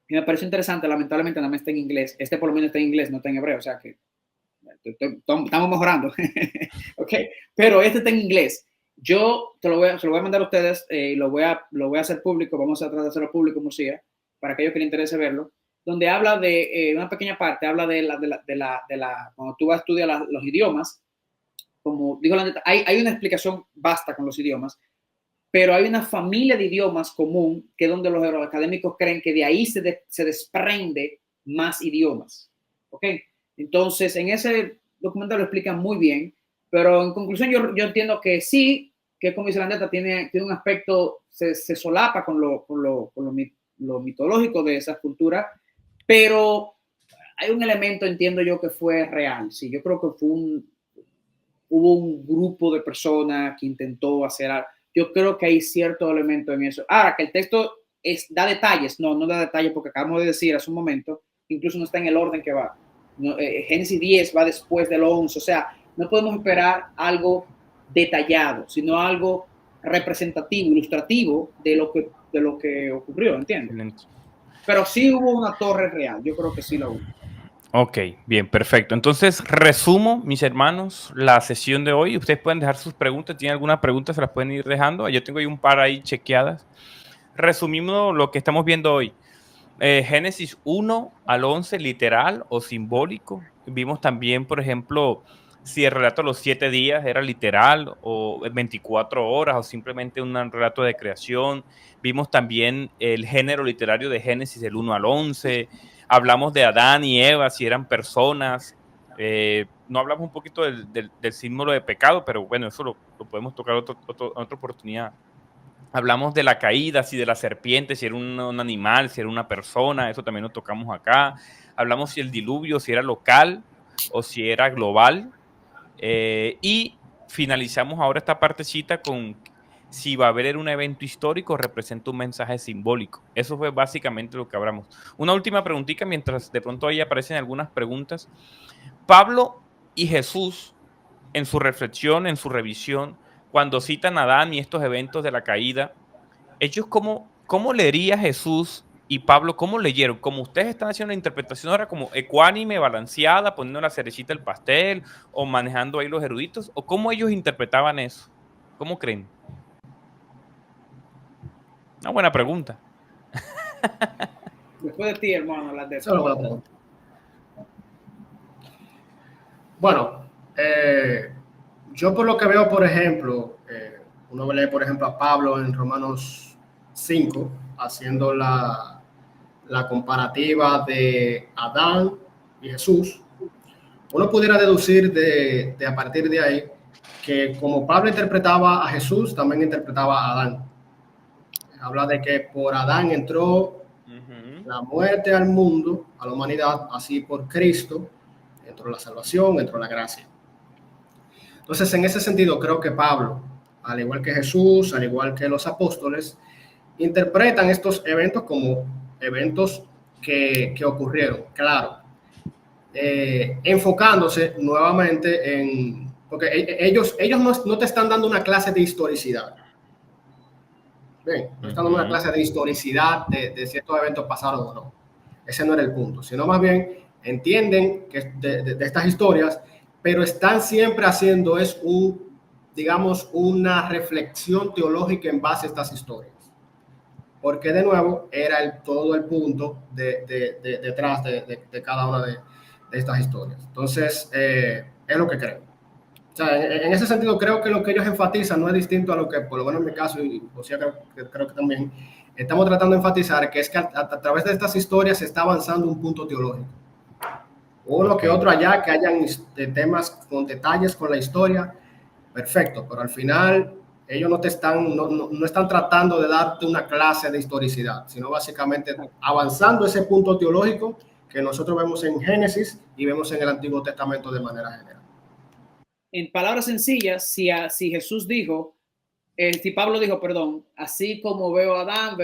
que me pareció interesante, lamentablemente nada más está en inglés, este por lo menos está en inglés, no está en hebreo, o sea que estamos mejorando, ¿ok? Pero este está en inglés. Yo se lo voy a mandar a ustedes, lo voy a hacer público, vamos a tratar de hacerlo público, Murcia, para aquellos que les interese verlo, donde habla de una pequeña parte, habla de cuando tú vas a estudiar los idiomas, como digo, hay una explicación vasta con los idiomas, pero hay una familia de idiomas común que es donde los académicos creen que de ahí se desprende más idiomas, ¿ok? Entonces, en ese documental lo explican muy bien, pero en conclusión yo entiendo que sí, que como dice Vendetta, tiene un aspecto, se solapa con lo mitológico de esa cultura, pero hay un elemento, entiendo yo, que fue real. Sí, yo creo que hubo un grupo de personas que intentó hacer algo. Yo creo que hay cierto elemento en eso. Ahora, que el texto da detalles, no da detalles porque acabamos de decir hace un momento, incluso no está en el orden que va. No, Génesis 10 va después del 11, o sea, no podemos esperar algo detallado, sino algo representativo, ilustrativo de lo que ocurrió, ¿entiendes? Pero sí hubo una torre real, yo creo que sí la hubo.
Ok, bien, perfecto. Entonces, resumo, mis hermanos, la sesión de hoy. Ustedes pueden dejar sus preguntas. ¿Tienen alguna pregunta? Se las pueden ir dejando. Yo tengo ahí un par ahí chequeadas. Resumimos lo que estamos viendo hoy. Génesis 1 al 11, literal o simbólico. Vimos también, por ejemplo, si el relato de los 7 días era literal o 24 horas o simplemente un relato de creación. Vimos también el género literario de Génesis del 1 al 11. Hablamos de Adán y Eva, si eran personas. No hablamos un poquito del símbolo de pecado, pero bueno, eso lo podemos tocar en otra oportunidad. Hablamos de la caída, si de la serpiente, si era un animal, si era una persona, eso también lo tocamos acá. Hablamos si el diluvio, si era local o si era global. Y finalizamos ahora esta partecita con si va a haber un evento histórico o representa un mensaje simbólico. Eso fue básicamente lo que hablamos. Una última preguntita, mientras de pronto ahí aparecen algunas preguntas. Pablo y Jesús, en su reflexión, en su revisión, cuando citan a Adán y estos eventos de la caída, ellos cómo leería Jesús y Pablo, cómo leyeron, como ustedes están haciendo la interpretación ahora como ecuánime, balanceada, poniendo la cerecita del pastel o manejando ahí los eruditos, o cómo ellos interpretaban eso, ¿cómo creen? Una buena pregunta.
Después de ti, hermano, las de
eso. Bueno, yo por lo que veo, por ejemplo, uno lee, por ejemplo, a Pablo en Romanos 5, haciendo la comparativa de Adán y Jesús. Uno pudiera deducir a partir de ahí que como Pablo interpretaba a Jesús, también interpretaba a Adán. Habla de que por Adán entró la muerte al mundo, a la humanidad, así por Cristo entró la salvación, entró la gracia. Entonces, en ese sentido, creo que Pablo, al igual que Jesús, al igual que los apóstoles, interpretan estos eventos como eventos que ocurrieron, claro, enfocándose nuevamente en, porque ellos no te están dando una clase de historicidad. Bien, no están dando una clase de historicidad de ciertos eventos pasados o no. Ese no era el punto, sino más bien entienden que de estas historias, pero están siempre haciendo es un digamos, una reflexión teológica en base a estas historias. Porque de nuevo era todo el punto detrás de cada una de estas historias. Entonces, es lo que creo. O sea, en ese sentido creo que lo que ellos enfatizan no es distinto a lo que, por lo menos en mi caso, y José creo que también, estamos tratando de enfatizar, que es que a través de estas historias se está avanzando un punto teológico. Uno que otro allá, que hayan temas con detalles con la historia, perfecto, pero al final ellos no están tratando de darte una clase de historicidad, sino básicamente avanzando ese punto teológico que nosotros vemos en Génesis y vemos en el Antiguo Testamento de manera general.
En palabras sencillas, si Jesús dijo, si Pablo dijo, perdón, así como veo a Adán,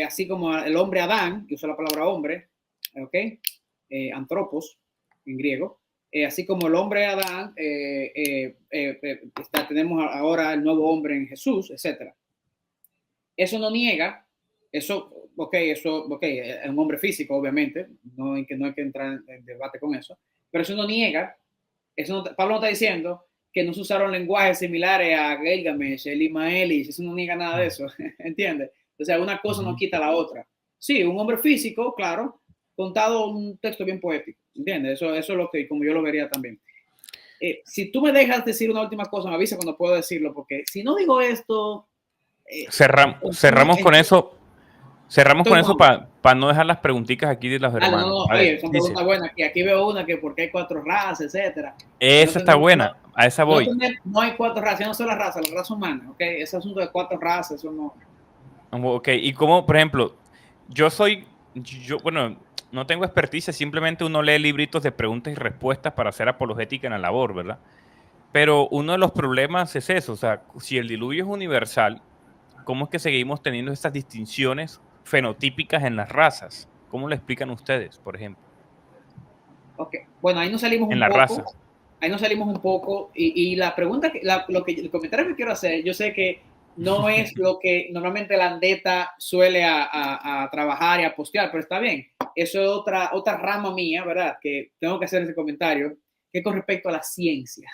así como el hombre Adán, que usa la palabra hombre, ¿ok? Antropos en griego, así como el hombre Adán, tenemos ahora el nuevo hombre en Jesús, etc. Eso no niega, es un hombre físico, obviamente, no hay que entrar en debate con eso, pero eso no niega, Pablo no está diciendo que no se usaron lenguajes similares a Gilgamesh, Elimaelis, eso no niega nada de eso, ¿entiendes? O sea, una cosa no quita la otra. Sí, un hombre físico, claro, contado un texto bien poético, ¿entiendes? Eso es lo que, como yo lo vería también. Si tú me dejas decir una última cosa, me avisa cuando puedo decirlo, porque si no digo esto...
cerramos con eso. Cerramos con eso para no dejar las preguntitas aquí de los hermanos.
No, oye, son preguntas buenas. Aquí veo una que por qué hay 4 razas, etcétera.
Esa está buena, a esa voy.
No hay 4 razas, no son las razas, la raza humana, ¿ok? Ese asunto de 4 razas, eso no...
Ok, y como, por ejemplo, yo bueno, no tengo experticia, simplemente uno lee libritos de preguntas y respuestas para hacer apologética en la labor, ¿verdad? Pero uno de los problemas es eso, o sea, si el diluvio es universal, ¿cómo es que seguimos teniendo estas distinciones fenotípicas en las razas? ¿Cómo lo explican ustedes, por ejemplo?
Ok, bueno, ahí nos salimos un poco. Ahí nos salimos un poco y la pregunta, el comentario que quiero hacer, yo sé que no es lo que normalmente la andeta suele a trabajar y a postear, pero está bien. Eso es otra rama mía, ¿verdad? Que tengo que hacer ese comentario, que es con respecto a la ciencia.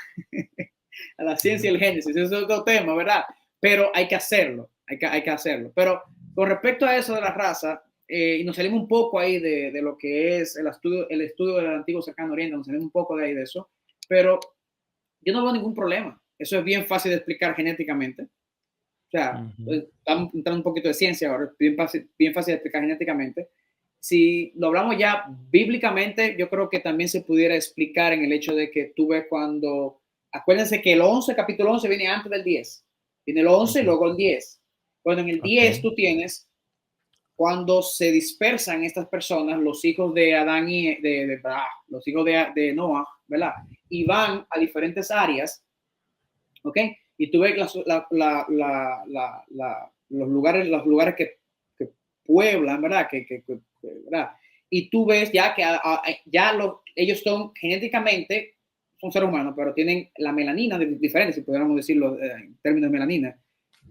A la ciencia y el Génesis. Eso es otro tema, ¿verdad? Pero hay que hacerlo, hay que hacerlo. Pero con respecto a eso de la raza, y nos salimos un poco ahí de lo que es el estudio del antiguo cercano oriente, nos salimos un poco de ahí de eso, pero yo no veo ningún problema. Eso es bien fácil de explicar genéticamente. O sea, estamos entrando un poquito de ciencia ahora, bien fácil de explicar genéticamente. Si lo hablamos ya bíblicamente, yo creo que también se pudiera explicar en el hecho de que tú ves cuando, acuérdense que el capítulo 11 viene antes del 10. Viene el 11 y luego el 10. Bueno, en el 10 tú tienes cuando se dispersan estas personas, los hijos de Adán y los hijos de Noah, ¿verdad? Y van a diferentes áreas, ¿ok? Y tú ves los lugares que pueblan, ¿verdad? ¿Verdad? Y tú ves ya que ellos son genéticamente, son seres humanos, pero tienen la melanina diferente, si pudiéramos decirlo en términos de melanina.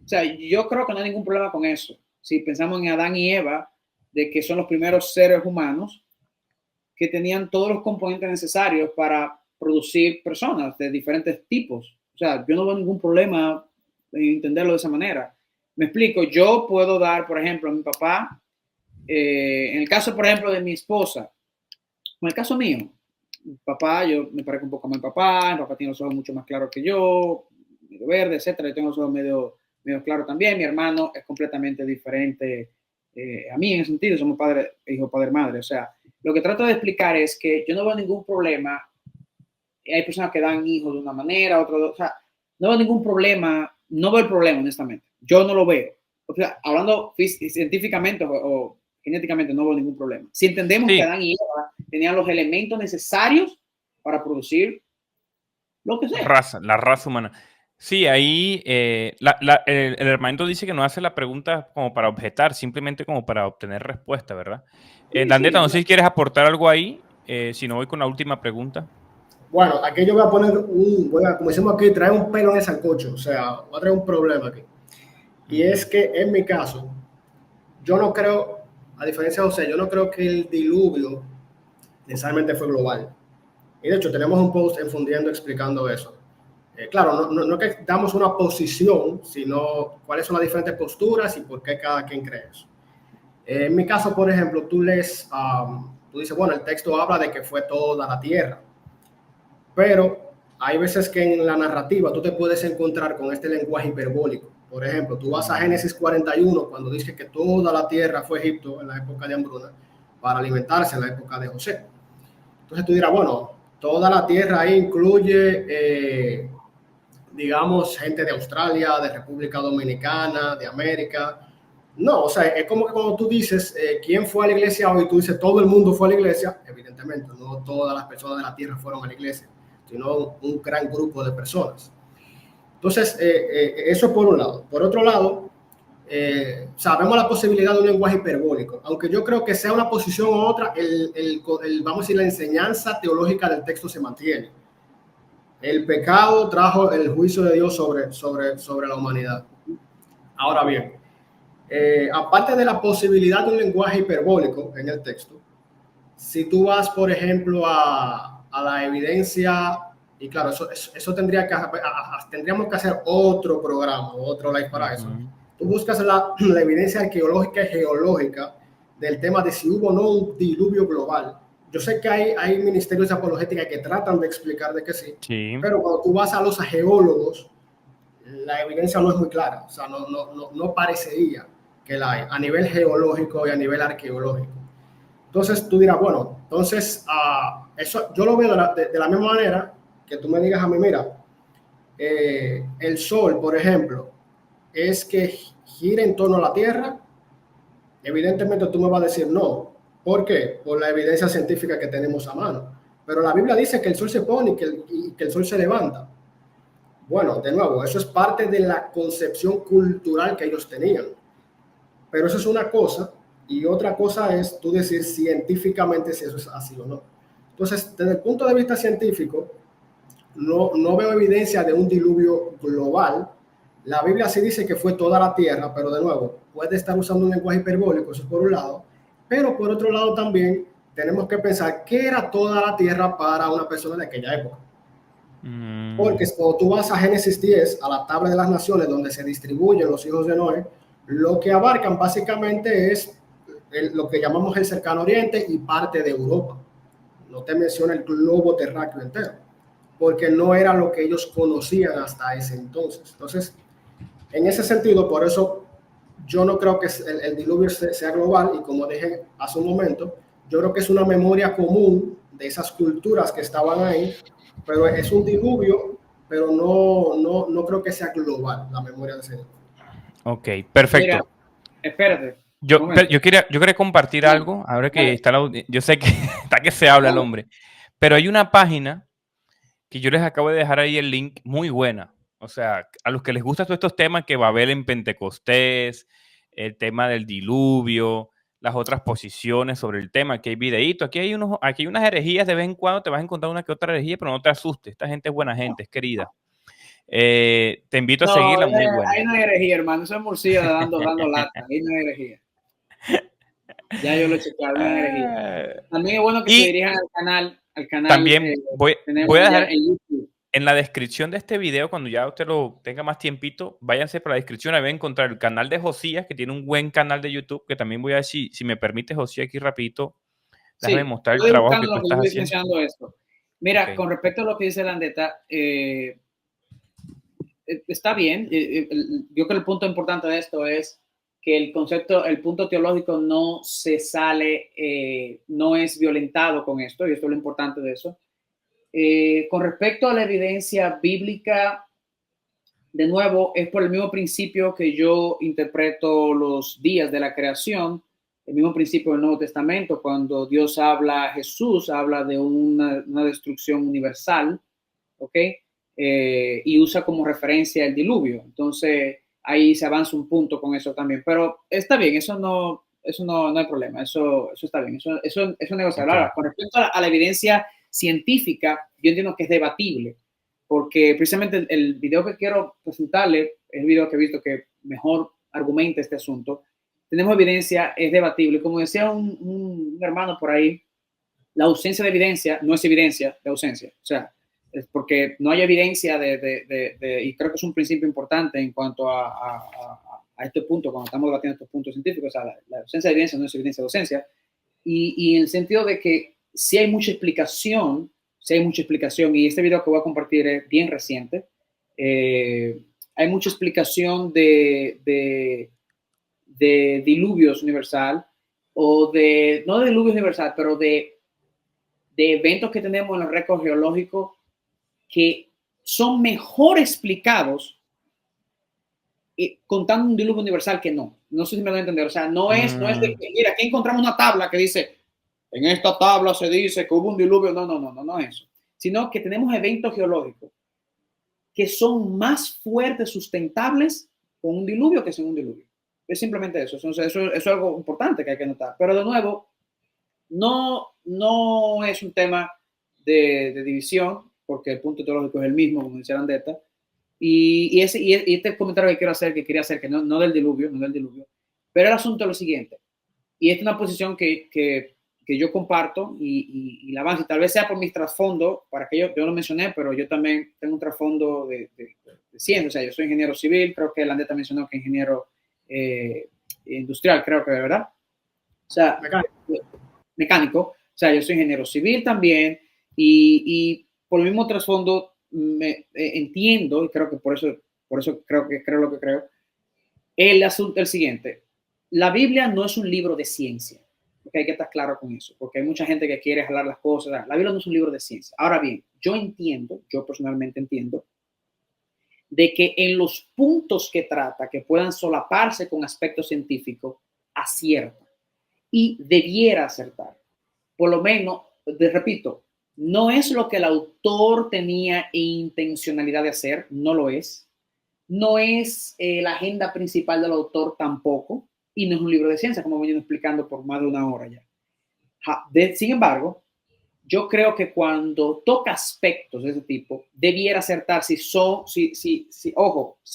O sea, yo creo que no hay ningún problema con eso. Si pensamos en Adán y Eva, de que son los primeros seres humanos que tenían todos los componentes necesarios para producir personas de diferentes tipos. O sea, yo no veo ningún problema en entenderlo de esa manera. Me explico, yo puedo dar, por ejemplo, a mi papá, en el caso, por ejemplo, de mi esposa, en el caso mío, mi papá, yo me parezco un poco a mi papá tiene los ojos mucho más claros que yo, medio verde, etcétera, yo tengo los ojos medio claros también, mi hermano es completamente diferente a mí en ese sentido, somos hijo, padre, madre, o sea, lo que trato de explicar es que yo no veo ningún problema, hay personas que dan hijos de una manera, o sea, no veo ningún problema, no veo el problema honestamente, yo no lo veo, o sea, hablando científicamente o genéticamente no veo ningún problema. Si entendemos que Adán y Eva tenían los elementos necesarios para producir lo que sea.
La raza humana. Sí, ahí el hermanito dice que no hace la pregunta como para objetar, simplemente como para obtener respuesta, ¿verdad? Dandeta, no sé si quieres aportar algo ahí, si no voy con la última pregunta.
Bueno, aquí yo voy a poner como decimos aquí, traer un pelo en el sancocho, o sea, voy a traer un problema aquí. Y es que en mi caso, yo no creo, a diferencia de José, yo no creo que el diluvio necesariamente fue global. Y de hecho tenemos un post en Fundiendo explicando eso. Claro, no es que damos una posición, sino cuáles son las diferentes posturas y por qué cada quien cree eso. En mi caso, por ejemplo, tú lees, tú dices, bueno, el texto habla de que fue toda la tierra, pero hay veces que en la narrativa tú te puedes encontrar con este lenguaje hiperbólico. Por ejemplo, tú vas a Génesis 41 cuando dice que toda la tierra fue Egipto en la época de hambruna para alimentarse en la época de José. Entonces tú dirás, bueno, toda la tierra ahí incluye, digamos, gente de Australia, de República Dominicana, de América. No, o sea, es como que cuando tú dices quién fue a la iglesia hoy, tú dices todo el mundo fue a la iglesia. Evidentemente, no todas las personas de la tierra fueron a la iglesia, sino un gran grupo de personas. Entonces, eso por un lado. Por otro lado, sabemos la posibilidad de un lenguaje hiperbólico, aunque yo creo que sea una posición u otra, vamos a decir, la enseñanza teológica del texto se mantiene. El pecado trajo el juicio de Dios sobre la humanidad. Ahora bien, aparte de la posibilidad de un lenguaje hiperbólico en el texto, si tú vas, por ejemplo, a la evidencia, y claro, eso tendríamos que hacer otro programa, otro live para eso. Tú buscas la evidencia arqueológica y geológica del tema de si hubo o no un diluvio global. Yo sé que hay ministerios de apologética que tratan de explicar de que sí, pero cuando tú vas a los geólogos, la evidencia no es muy clara, o sea, no parecería que la hay a nivel geológico y a nivel arqueológico. Entonces tú dirás, bueno, entonces eso yo lo veo de la misma manera que tú me digas a mí, mira, el Sol, por ejemplo, es que gira en torno a la Tierra. Evidentemente tú me vas a decir no. ¿Por qué? Por la evidencia científica que tenemos a mano. Pero la Biblia dice que el Sol se pone y que el Sol se levanta. Bueno, de nuevo, eso es parte de la concepción cultural que ellos tenían. Pero eso es una cosa, y otra cosa es tú decir científicamente si eso es así o no. Entonces, desde el punto de vista científico, no veo evidencia de un diluvio global. La Biblia sí dice que fue toda la tierra, pero de nuevo, puede estar usando un lenguaje hiperbólico, eso es por un lado. Pero por otro lado también tenemos que pensar qué era toda la tierra para una persona de aquella época. Porque cuando tú vas a Génesis 10, a la tabla de las naciones, donde se distribuyen los hijos de Noé, lo que abarcan básicamente es lo que llamamos el cercano oriente y parte de Europa. No te menciona el globo terráqueo entero, porque no era lo que ellos conocían hasta ese entonces. Entonces, en ese sentido, por eso yo no creo que el diluvio sea global, y como dije hace un momento, yo creo que es una memoria común de esas culturas que estaban ahí, pero es un diluvio, pero no creo que sea global la memoria de ese diluvio.
Ok, perfecto.
Mira, espérate.
Yo quería compartir algo, ahora que está yo sé que está que se habla el hombre, pero hay una página que yo les acabo de dejar ahí el link, muy buena. O sea, a los que les gustan todos estos temas que va a haber en Pentecostés, el tema del diluvio, las otras posiciones sobre el tema, aquí hay videitos, aquí hay unas herejías, de vez en cuando te vas a encontrar una que otra herejía, pero no te asustes, esta gente es buena gente, es querida. Te invito a seguirla, muy buena.
Ahí no hay herejía, hermano, eso es Murcia dando lata, ahí no hay herejía. Ya yo lo he chequeado, no hay herejía. También es bueno que se dirijan al canal.
También voy a dejar
en YouTube.
En la descripción de este video, cuando ya usted lo tenga más tiempito, váyanse por la descripción, ahí va a encontrar el canal de Josías, que tiene un buen canal de YouTube, que también voy a decir, si me permite, Josías, aquí rapidito, déjame mostrar el trabajo que tú estás haciendo.
Esto. Mira, con respecto a lo que dice Landeta, está bien. Yo creo que el punto importante de esto es que el punto teológico no se sale, no es violentado con esto, y esto es lo importante de eso. Con respecto a la evidencia bíblica, de nuevo, es por el mismo principio que yo interpreto los días de la creación, el mismo principio del Nuevo Testamento, cuando Dios habla, Jesús habla de una destrucción universal, ¿ok? Y usa como referencia el diluvio. Entonces, ahí se avanza un punto con eso también. Pero está bien, eso no hay problema, eso está bien, eso es negociable. Ahora, con respecto a la evidencia científica, yo entiendo que es debatible, porque precisamente el video que quiero presentarle es el video que he visto que mejor argumenta este asunto. Tenemos evidencia, es debatible. Como decía un hermano por ahí, la ausencia de evidencia no es evidencia de ausencia. O sea, Es porque no hay evidencia y creo que es un principio importante en cuanto a este punto, cuando estamos debatiendo estos puntos científicos, o sea, la ausencia de evidencia no es evidencia de ausencia, y en el sentido de que si hay mucha explicación, y este video que voy a compartir es bien reciente, hay mucha explicación de diluvios universal, no de diluvios universal, pero de eventos que tenemos en los récords geológicos que son mejor explicados contando un diluvio universal que no. No sé si me lo entender. O sea, no es de que, mira, aquí encontramos una tabla que dice, en esta tabla se dice que hubo un diluvio. No es eso. Sino que tenemos eventos geológicos que son más fuertes, sustentables con un diluvio que sin un diluvio. Es simplemente eso. Eso es algo importante que hay que notar. Pero de nuevo, no es un tema de división, porque el punto teológico es el mismo, como decía Landeta. Y este comentario que quería hacer, que no del diluvio, pero el asunto es lo siguiente, y esta es una posición que yo comparto y la avanzo, y tal vez sea por mis trasfondos, para que yo lo mencioné, pero yo también tengo un trasfondo de ciencia, o sea, yo soy ingeniero civil, creo que Landeta mencionó que ingeniero industrial, creo que, ¿verdad? O sea, mecánico, o sea, yo soy ingeniero civil también, y por el mismo trasfondo entiendo, y creo que por eso creo lo que creo. El asunto es el siguiente: la Biblia no es un libro de ciencia, porque hay que estar claro con eso, porque hay mucha gente que quiere jalar las cosas. La Biblia no es un libro de ciencia. Ahora bien, yo personalmente entiendo de que en los puntos que trata, que puedan solaparse con aspectos científicos, acierta y debiera acertar. Por lo menos, repito, no es lo que el autor tenía intencionalidad de hacer, no lo es. No es la agenda principal del autor tampoco, y no es un libro de ciencia, como venimos explicando por más de una hora ya. Sin embargo, yo creo que cuando toca aspectos de ese tipo, debiera acertar si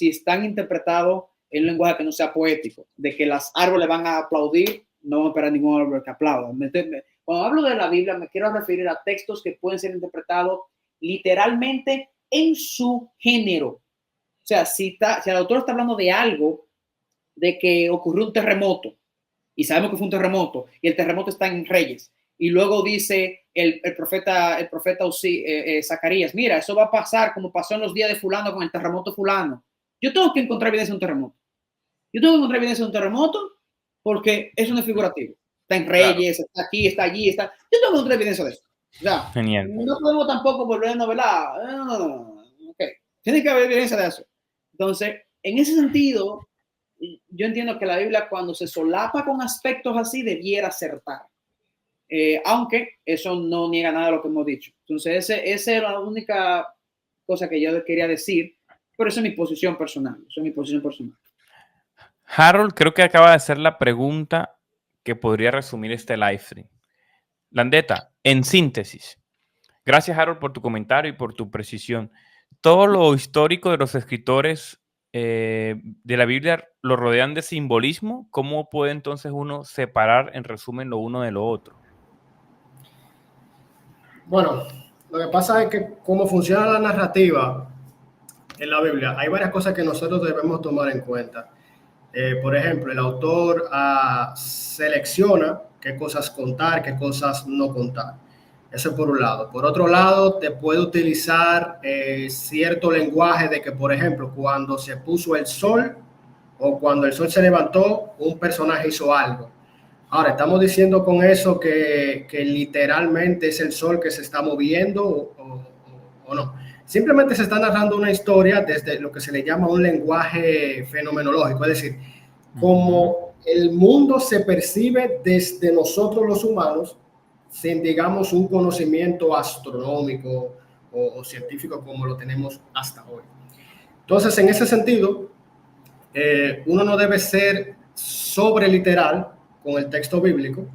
están interpretados en un lenguaje que no sea poético, de que los árboles van a aplaudir, no van a esperar ningún árbol que aplauda. Cuando hablo de la Biblia, me quiero referir a textos que pueden ser interpretados literalmente en su género. O sea, si el autor está hablando de algo, de que ocurrió un terremoto, y sabemos que fue un terremoto, y el terremoto está en Reyes, y luego dice el profeta Zacarías, mira, eso va a pasar como pasó en los días de fulano con el terremoto fulano. Yo tengo que encontrar evidencia de un terremoto. Porque eso no es figurativo. Está en Reyes, claro. Está aquí, está allí, está. Yo tengo que encontrar evidencia de eso. O sea, genial. No podemos tampoco volver a novelar. No. Okay. Tiene que haber evidencia de eso. Entonces, en ese sentido, yo entiendo que la Biblia, cuando se solapa con aspectos así, debiera acertar. Aunque eso no niega nada de lo que hemos dicho. Entonces, esa es la única cosa que yo quería decir, pero esa es mi posición personal.
Harold, creo que acaba de hacer la pregunta que podría resumir este live stream. Landeta, en síntesis. Gracias, Harold, por tu comentario y por tu precisión. Todo lo histórico de los escritores de la Biblia lo rodean de simbolismo. ¿Cómo puede entonces uno separar, en resumen, lo uno de lo otro?
Bueno, lo que pasa es que como funciona la narrativa en la Biblia, hay varias cosas que nosotros debemos tomar en cuenta. Por ejemplo, el autor selecciona qué cosas contar, qué cosas no contar. Eso por un lado. Por otro lado, te puede utilizar cierto lenguaje de que, por ejemplo, cuando se puso el sol o cuando el sol se levantó, un personaje hizo algo. Ahora, ¿estamos diciendo con eso que literalmente es el sol que se está moviendo o no? Simplemente se está narrando una historia desde lo que se le llama un lenguaje fenomenológico, es decir, como el mundo se percibe desde nosotros los humanos, sin, digamos, un conocimiento astronómico o científico como lo tenemos hasta hoy. Entonces, en ese sentido, uno no debe ser sobre literal con el texto bíblico,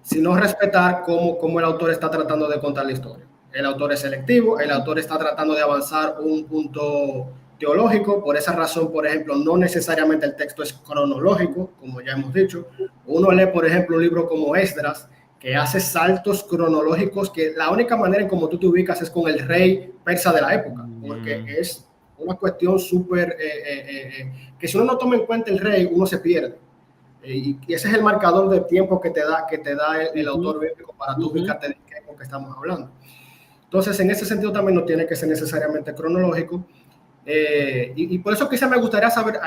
sino respetar cómo el autor está tratando de contar la historia. El autor es selectivo, el autor está tratando de avanzar un punto teológico. Por esa razón, por ejemplo, no necesariamente el texto es cronológico, como ya hemos dicho. Uno lee, por ejemplo, un libro como Esdras, que hace saltos cronológicos, que la única manera en como tú te ubicas es con el rey persa de la época, porque es una cuestión súper, que si uno no toma en cuenta el rey, uno se pierde. Y ese es el marcador de tiempo que te da el autor bíblico para tú ubicarte de qué época estamos hablando. Entonces, en ese sentido también no tiene que ser necesariamente cronológico. Y por eso quizá me gustaría saber,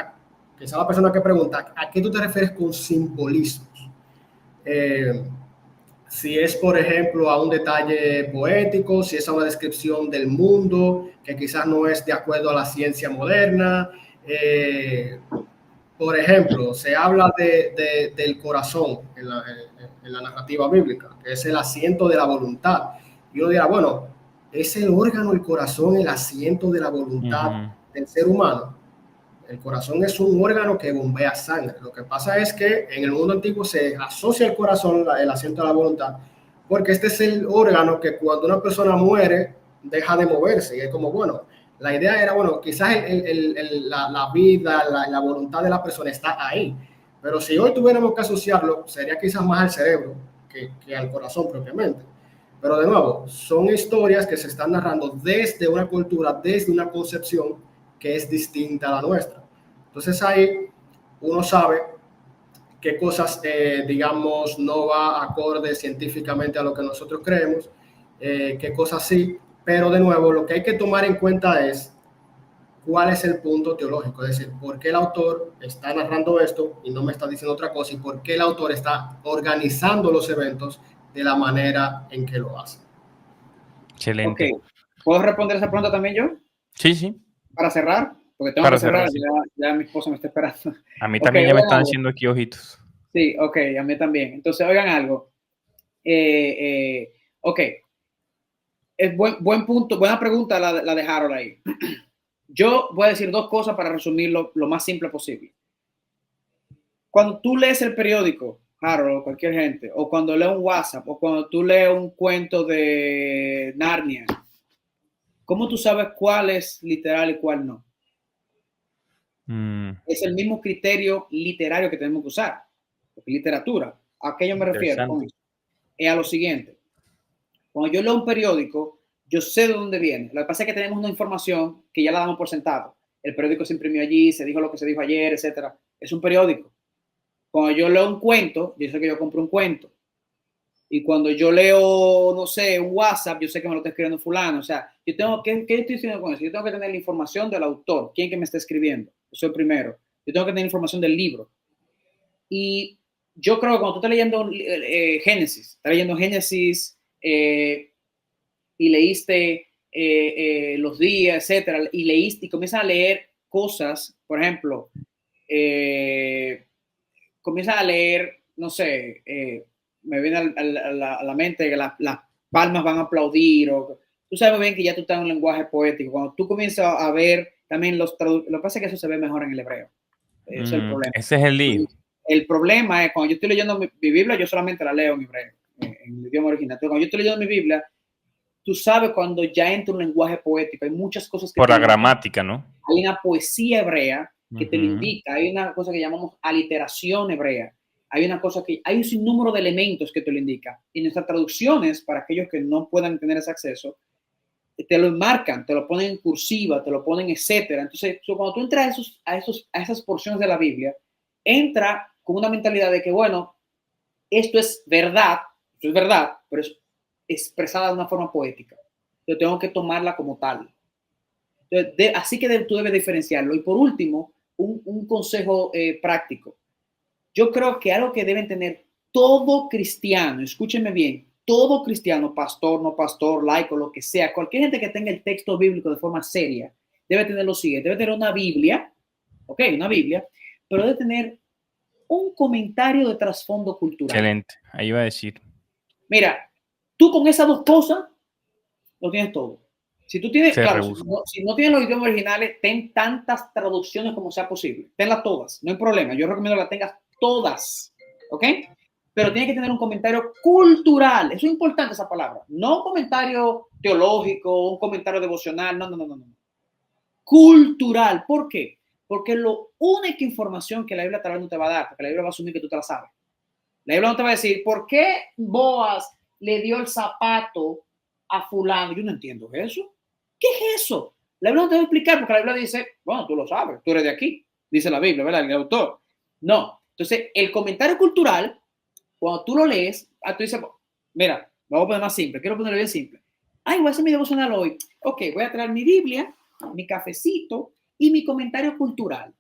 quizá la persona que pregunta, ¿a qué tú te refieres con simbolismos? Si es, por ejemplo, a un detalle poético, si es a una descripción del mundo, que quizás no es de acuerdo a la ciencia moderna. Por ejemplo, se habla del corazón en la narrativa bíblica, que es el asiento de la voluntad. Y uno dirá, bueno, ¿es el órgano, el corazón, el asiento de la voluntad del ser humano? El corazón es un órgano que bombea sangre. Lo que pasa es que en el mundo antiguo se asocia el corazón, el asiento de la voluntad, porque este es el órgano que cuando una persona muere deja de moverse. Y es como, bueno, la idea era, bueno, quizás la vida, la voluntad de la persona está ahí. Pero si hoy tuviéramos que asociarlo, sería quizás más al cerebro que al corazón propiamente. Pero de nuevo, son historias que se están narrando desde una cultura, desde una concepción que es distinta a la nuestra. Entonces ahí uno sabe qué cosas, digamos, no va acorde científicamente a lo que nosotros creemos, qué cosas sí, pero de nuevo lo que hay que tomar en cuenta es cuál es el punto teológico, es decir, por qué el autor está narrando esto y no me está diciendo otra cosa, y por qué el autor está organizando los eventos de la manera en que lo hace.
Excelente.
Ok. ¿Puedo responder esa pregunta también yo?
Sí, sí.
Para cerrar, porque tengo que cerrar, sí. ya mi esposa me está esperando.
A mí también ya me están haciendo aquí ojitos.
Sí, ok, a mí también. Entonces, oigan algo. Ok. Es buen punto, buena pregunta la de Harold ahí. Yo voy a decir dos cosas para resumirlo lo más simple posible. Cuando tú lees el periódico, Harold, o cualquier gente, o cuando lees un WhatsApp, o cuando tú lees un cuento de Narnia, ¿cómo tú sabes cuál es literal y cuál no? Es el mismo criterio literario que tenemos que usar. Porque literatura, ¿a qué yo me refiero con eso? Es a lo siguiente. Cuando yo leo un periódico, yo sé de dónde viene. Lo que pasa es que tenemos una información que ya la damos por sentado. El periódico se imprimió allí, se dijo lo que se dijo ayer, etcétera. Es un periódico. Cuando yo leo un cuento, yo sé que yo compro un cuento. Y cuando yo leo, no sé, un WhatsApp, yo sé que me lo está escribiendo fulano. O sea, yo tengo, ¿qué estoy diciendo con eso? Yo tengo que tener la información del autor, quién que me está escribiendo. Eso es el primero. Yo tengo que tener información del libro. Y yo creo que cuando tú estás leyendo Génesis, y leíste los días, etcétera, y leíste y comienzas a leer cosas, por ejemplo, comienzas a leer, no sé, me viene a la mente que las palmas van a aplaudir, o tú sabes muy bien que ya tú estás en un lenguaje poético. Cuando tú comienzas a ver también lo que pasa es que eso se ve mejor en el hebreo. Ese es el problema.
Ese es el lío.
El problema es cuando yo estoy leyendo mi Biblia, yo solamente la leo en hebreo, en el idioma original. Entonces, cuando yo estoy leyendo mi Biblia, tú sabes cuando ya entra un lenguaje poético, hay muchas cosas que...
Por la gramática, ¿no?
Hay una poesía hebrea que te lo indica, hay una cosa que llamamos aliteración hebrea, hay una cosa que, hay un sinnúmero de elementos que te lo indica. Y nuestras traducciones, para aquellos que no puedan tener ese acceso, te lo enmarcan, te lo ponen en cursiva, te lo ponen etcétera. Entonces, cuando tú entras a esas porciones de la Biblia, entra con una mentalidad de que, bueno, esto es verdad, pero es expresada de una forma poética. Yo tengo que tomarla como tal. Entonces, así que tú debes diferenciarlo. Y por último, un consejo práctico. Yo creo que algo que deben tener todo cristiano, escúchenme bien, todo cristiano, pastor, no pastor, laico, lo que sea, cualquier gente que tenga el texto bíblico de forma seria, debe tener lo siguiente, debe tener una Biblia, ok, una Biblia, pero debe tener un comentario de trasfondo cultural.
Excelente, ahí iba a decir.
Mira, tú con esas dos cosas lo tienes todo. Si tú tienes, claro, si no tienes los idiomas originales, ten tantas traducciones como sea posible. Tenlas todas, no hay problema. Yo recomiendo que las tengas todas, ¿ok? Pero tiene que tener un comentario cultural. Eso es importante, esa palabra. No un comentario teológico, un comentario devocional, no. Cultural. ¿Por qué? Porque la única información que la Biblia tal vez no te va a dar, porque la Biblia va a asumir que tú te la sabes. La Biblia no te va a decir, ¿por qué Boaz le dio el zapato a fulano? Yo no entiendo eso. ¿Qué es eso? La Biblia no te va a explicar porque la Biblia dice, bueno, tú lo sabes, tú eres de aquí, dice la Biblia, ¿verdad? El autor. No. Entonces, el comentario cultural, cuando tú lo lees, tú dices, mira, vamos a poner más simple, quiero ponerlo bien simple. Ay, voy a hacer mi devocional hoy. Ok, voy a traer mi Biblia, mi cafecito y mi comentario cultural.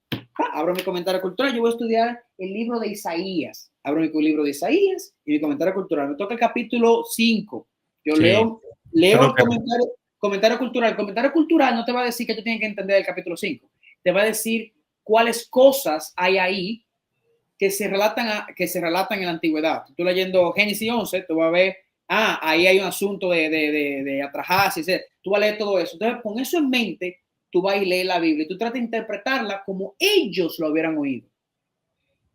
Abro mi comentario cultural, yo voy a estudiar el libro de Isaías. Abro mi libro de Isaías y mi comentario cultural. Me toca el capítulo 5. Yo sí, leo el comentario cultural. El comentario cultural no te va a decir que tú tienes que entender el capítulo 5. Te va a decir cuáles cosas hay ahí que se relatan en la antigüedad. Tú leyendo Génesis 11, tú vas a ver, ahí hay un asunto de Atrahasis, tú vas a leer todo eso. Entonces, con eso en mente, tú vas y lees la Biblia y tú tratas de interpretarla como ellos lo hubieran oído,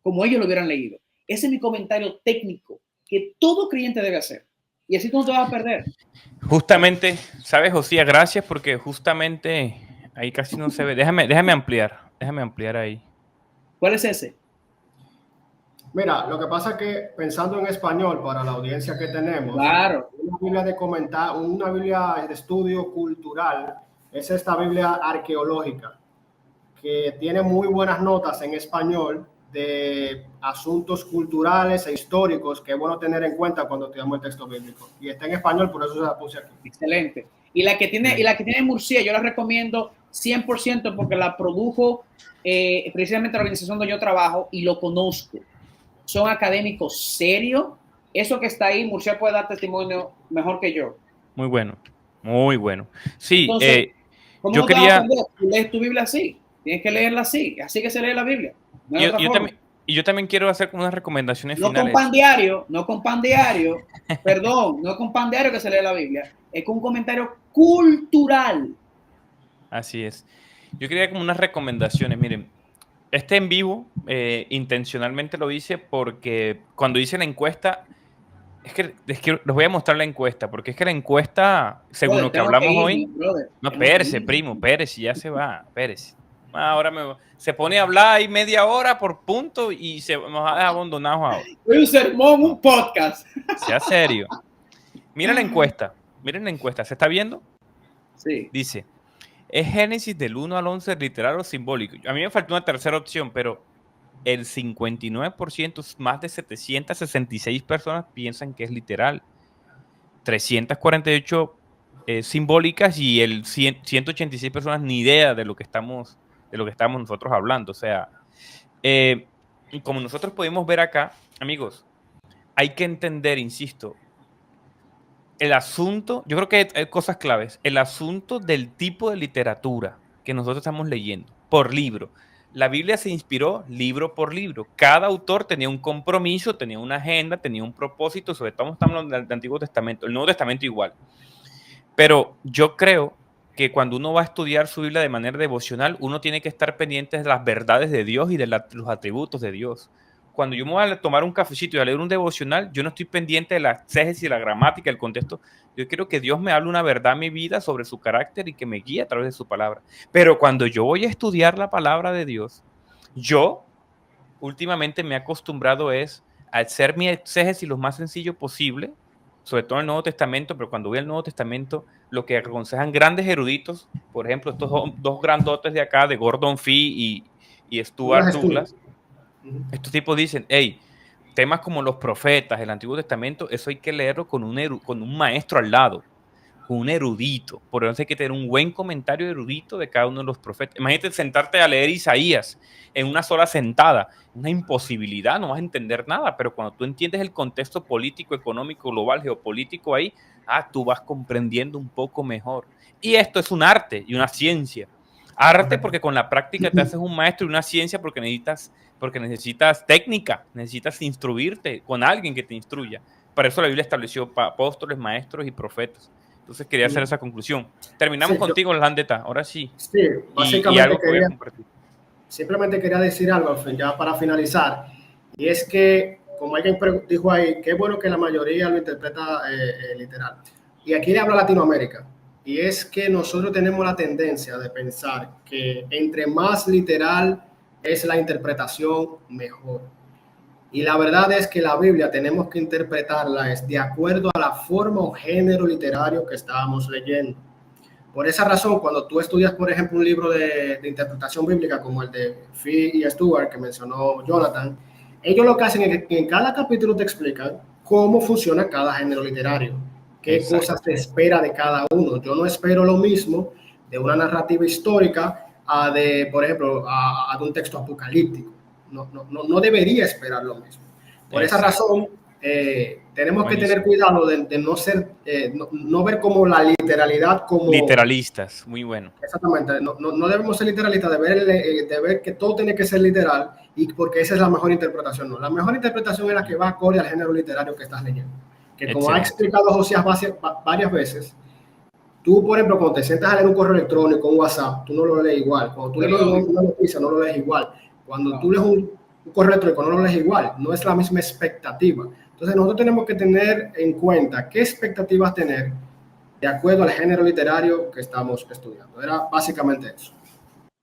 como ellos lo hubieran leído. Ese es mi comentario técnico que todo creyente debe hacer. Y así tú no te vas a perder.
Justamente, ¿sabes, Josías? Gracias, porque justamente ahí casi no se ve. Déjame ampliar ahí.
¿Cuál es ese?
Mira, lo que pasa es que pensando en español para la audiencia que tenemos,
claro,
una Biblia de estudio cultural es esta Biblia arqueológica que tiene muy buenas notas en español de asuntos culturales e históricos que es bueno tener en cuenta cuando estudiamos el texto bíblico. Y está en español, por eso se la puse aquí.
Excelente. Y la que tiene Murcia, yo la recomiendo 100% porque la produjo precisamente la organización donde yo trabajo y lo conozco. Son académicos serios. Eso que está ahí, Murcia puede dar testimonio mejor que yo.
Muy bueno, muy bueno. Sí,
entonces, ¿cómo
yo
no
quería...
Tú lees tu Biblia así, tienes que leerla así que se lee la Biblia. No
yo también quiero hacer unas recomendaciones
finales. No con pan diario, perdón, no con pan diario que se lee la Biblia, es con un comentario cultural.
Así es. Yo quería como unas recomendaciones, miren. Este en vivo intencionalmente lo hice porque cuando hice la encuesta, es que les voy a mostrar la encuesta, porque es que la encuesta, según lo que hablamos hoy, no, espérese, primo, espérese, ya se va, espérese. Ahora se pone a hablar ahí media hora por punto y nos ha abandonado ahora.
Un sermón, un podcast.
Sea serio. Miren la encuesta, ¿se está viendo?
Sí.
Dice, ¿es Génesis del 1 al 11 literal o simbólico? A mí me faltó una tercera opción, pero el 59%, más de 766 personas piensan que es literal. 348 simbólicas y el 186 personas ni idea de lo que estamos nosotros hablando. O sea, como nosotros podemos ver acá, amigos, hay que entender, insisto, el asunto, yo creo que hay cosas claves, el asunto del tipo de literatura que nosotros estamos leyendo por libro. La Biblia se inspiró libro por libro. Cada autor tenía un compromiso, tenía una agenda, tenía un propósito, sobre todo estamos hablando del Antiguo Testamento, el Nuevo Testamento igual. Pero yo creo que cuando uno va a estudiar su Biblia de manera devocional, uno tiene que estar pendiente de las verdades de Dios y de los atributos de Dios. Cuando yo me voy a tomar un cafecito y a leer un devocional, yo no estoy pendiente de la exégesis, la gramática, el contexto. Yo quiero que Dios me hable una verdad en mi vida sobre su carácter y que me guíe a través de su palabra. Pero cuando yo voy a estudiar la palabra de Dios, yo últimamente me he acostumbrado a hacer mi exégesis lo más sencillo posible, sobre todo en el Nuevo Testamento, pero cuando voy al Nuevo Testamento, lo que aconsejan grandes eruditos, por ejemplo, estos dos grandotes de acá, de Gordon Fee y Stuart Douglas, estos tipos dicen, hey, temas como los profetas, el Antiguo Testamento, eso hay que leerlo con un maestro al lado, con un erudito. Por eso hay que tener un buen comentario erudito de cada uno de los profetas. Imagínate sentarte a leer Isaías en una sola sentada. Una imposibilidad, no vas a entender nada, pero cuando tú entiendes el contexto político, económico, global, geopolítico ahí, tú vas comprendiendo un poco mejor. Y esto es un arte y una ciencia. Arte porque con la práctica te haces un maestro, y una ciencia porque necesitas técnica, necesitas instruirte con alguien que te instruya. Para eso la Biblia estableció apóstoles, maestros y profetas. Entonces quería hacer esa conclusión. Terminamos contigo, Landeta. Ahora sí.
Sí, básicamente
y algo que voy a compartir.
Simplemente quería decir algo ya para finalizar. Y es que, como alguien dijo ahí, qué bueno que la mayoría lo interpreta literal. Y aquí le hablo a Latinoamérica. Y es que nosotros tenemos la tendencia de pensar que entre más literal es la interpretación, mejor. Y la verdad es que la Biblia tenemos que interpretarla de acuerdo a la forma o género literario que estábamos leyendo. Por esa razón, cuando tú estudias, por ejemplo, un libro de interpretación bíblica como el de Fee y Stuart, que mencionó Jonathan, ellos lo que hacen es que en cada capítulo te explican cómo funciona cada género literario, qué cosas se espera de cada uno. Yo no espero lo mismo de una narrativa histórica de, por ejemplo, a de un texto apocalíptico. No debería esperar lo mismo. Por esa razón, tenemos que tener cuidado de no ser, no ver como la literalidad como...
Literalistas, muy bueno.
Exactamente, no debemos ser literalistas, de ver que todo tiene que ser literal, y porque esa es la mejor interpretación. No, la mejor interpretación es la que va acorde al género literario que estás leyendo. Que como ha explicado Josías varias veces, tú, por ejemplo, cuando te sientas a leer un correo electrónico, un WhatsApp, tú no lo lees igual. Cuando tú lees una noticia, no lo lees igual. Cuando tú lees un correo electrónico, no lo lees igual. No es la misma expectativa. Entonces, nosotros tenemos que tener en cuenta qué expectativas tener de acuerdo al género literario que estamos estudiando. Era básicamente eso.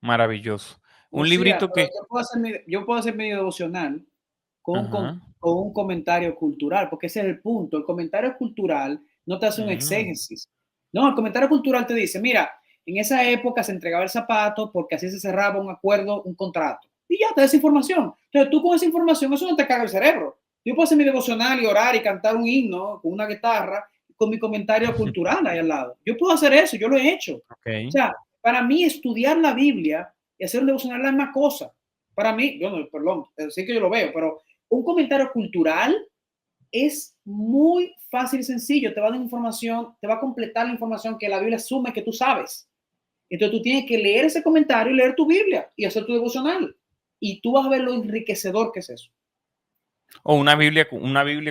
Maravilloso. Un librito que...
Yo puedo hacer mi devocional con un comentario cultural, porque ese es el punto. El comentario cultural no te hace un exégesis. No, el comentario cultural te dice, mira, en esa época se entregaba el zapato porque así se cerraba un acuerdo, un contrato. Y ya te da esa información. Entonces tú con esa información, eso no te caga el cerebro. Yo puedo hacer mi devocional y orar y cantar un himno con una guitarra con mi comentario cultural ahí al lado. Yo puedo hacer eso, yo lo he hecho.
Okay.
O sea, para mí estudiar la Biblia y hacer un devocional es la misma cosa. Para mí, perdón, sí que yo lo veo, pero un comentario cultural es muy fácil y sencillo. Te va a dar información, te va a completar la información que la Biblia asume que tú sabes. Entonces tú tienes que leer ese comentario y leer tu Biblia y hacer tu devocional. Y tú vas a ver lo enriquecedor que es eso.
O una Biblia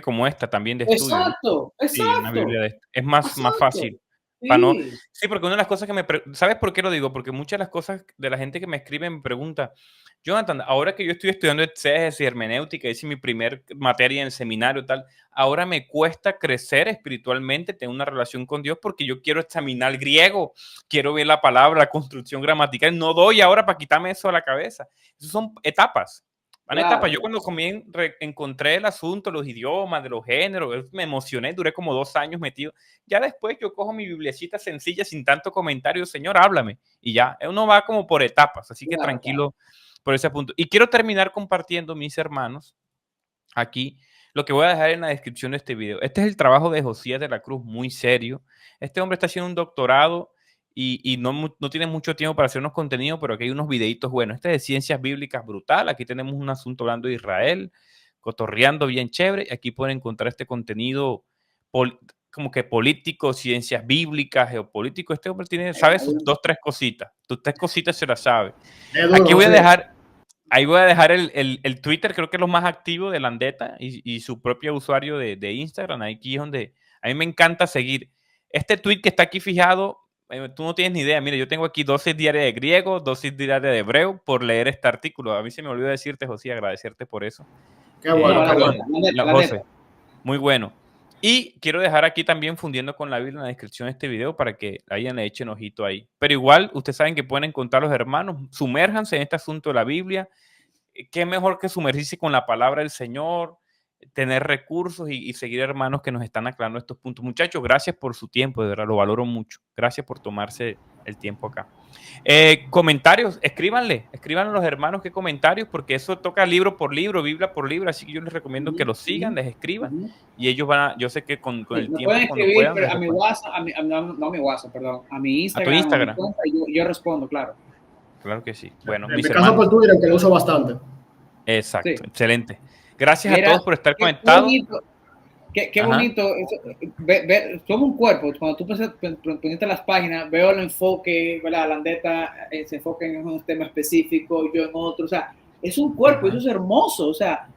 como esta también de estudio.
Exacto.
Sí, una Biblia es más fácil.
Sí.
Sí, porque una de las cosas ¿sabes por qué lo digo? Porque muchas de las cosas de la gente que me escribe me pregunta, Jonathan, ahora que yo estoy estudiando exégesis y hermenéutica, hice mi primer materia en el seminario tal, ahora me cuesta crecer espiritualmente, tener una relación con Dios porque yo quiero examinar el griego, quiero ver la palabra, la construcción gramatical, no doy ahora para quitarme eso de la cabeza. Esas son etapas. Claro. Yo cuando encontré el asunto, los idiomas, de los géneros, me emocioné, duré como 2 años metido. Ya después yo cojo mi biblicita sencilla, sin tanto comentario, Señor, háblame. Y ya, uno va como por etapas, así que tranquilo por ese punto. Y quiero terminar compartiendo, mis hermanos, aquí, lo que voy a dejar en la descripción de este video. Este es el trabajo de Josías de la Cruz, muy serio. Este hombre está haciendo un doctorado y no tiene mucho tiempo para hacer unos contenidos, pero aquí hay unos videitos buenos. Este es de ciencias bíblicas brutal. Aquí tenemos un asunto hablando de Israel, cotorreando bien chévere. Aquí pueden encontrar este contenido como que político, ciencias bíblicas, geopolítico. Este hombre tiene, sabe sus 2-3 cositas. Sus 3 cositas se las sabe. Aquí voy a dejar... Ahí voy a dejar el Twitter, creo que es lo más activo de Landeta y su propio usuario de Instagram. Aquí es donde a mí me encanta seguir. Este tweet que está aquí fijado, tú no tienes ni idea. Mira, yo tengo aquí dosis diarias de griego, dosis diaria de hebreo por leer este artículo. A mí se me olvidó decirte, José, agradecerte por eso.
Qué bueno, qué bueno.
José, muy bueno. Y quiero dejar aquí también fundiendo con la Biblia en la descripción de este video para que hayan le echen ojito ahí. Pero igual, ustedes saben que pueden encontrar los hermanos, sumérjanse en este asunto de la Biblia. Qué mejor que sumergirse con la palabra del Señor, tener recursos y seguir hermanos que nos están aclarando estos puntos. Muchachos, gracias por su tiempo, de verdad, lo valoro mucho. Gracias por tomarse el tiempo acá. Comentarios, escríbanle a los hermanos qué comentarios, porque eso toca libro por libro, Biblia por libro, así que yo les recomiendo que los sigan, les escriban, y ellos van a, yo sé que con el tiempo,
pueden escribir, puedan, a mi WhatsApp, no a mi WhatsApp, perdón, a mi Instagram,
a tu Instagram.
Yo respondo, claro.
Claro que sí. Bueno,
en mi caso por Twitter, que lo uso bastante.
Exacto, sí. Excelente. Gracias a todos por estar conectados.
Qué bonito, somos un cuerpo. Cuando tú pones las páginas, veo el enfoque, ¿verdad? Landeta se enfoca en un tema específico, yo en otro. O sea, es un cuerpo, eso es hermoso. O sea,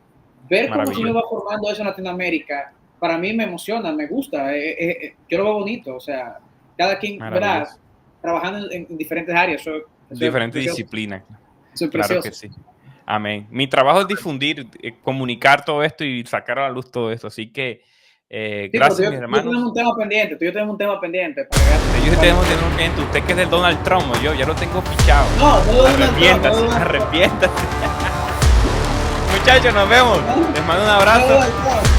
ver cómo se va formando eso en Latinoamérica, para mí me emociona, me gusta. Yo lo veo bonito. O sea, cada quien, ¿verdad? Trabajando en diferentes áreas.
Diferentes disciplinas.
Claro
que sí. Amén. Mi trabajo es difundir, comunicar todo esto y sacar a la luz todo esto. Así que, gracias, mis hermanos.
Tú tenemos un tema pendiente. Tú y yo tenemos un tema pendiente.
Ellos tenemos un tema pendiente. Usted que es del Donald Trump, yo ya lo tengo pichado.
No,
arrepiéntase. Muchachos, nos vemos. Les mando un abrazo.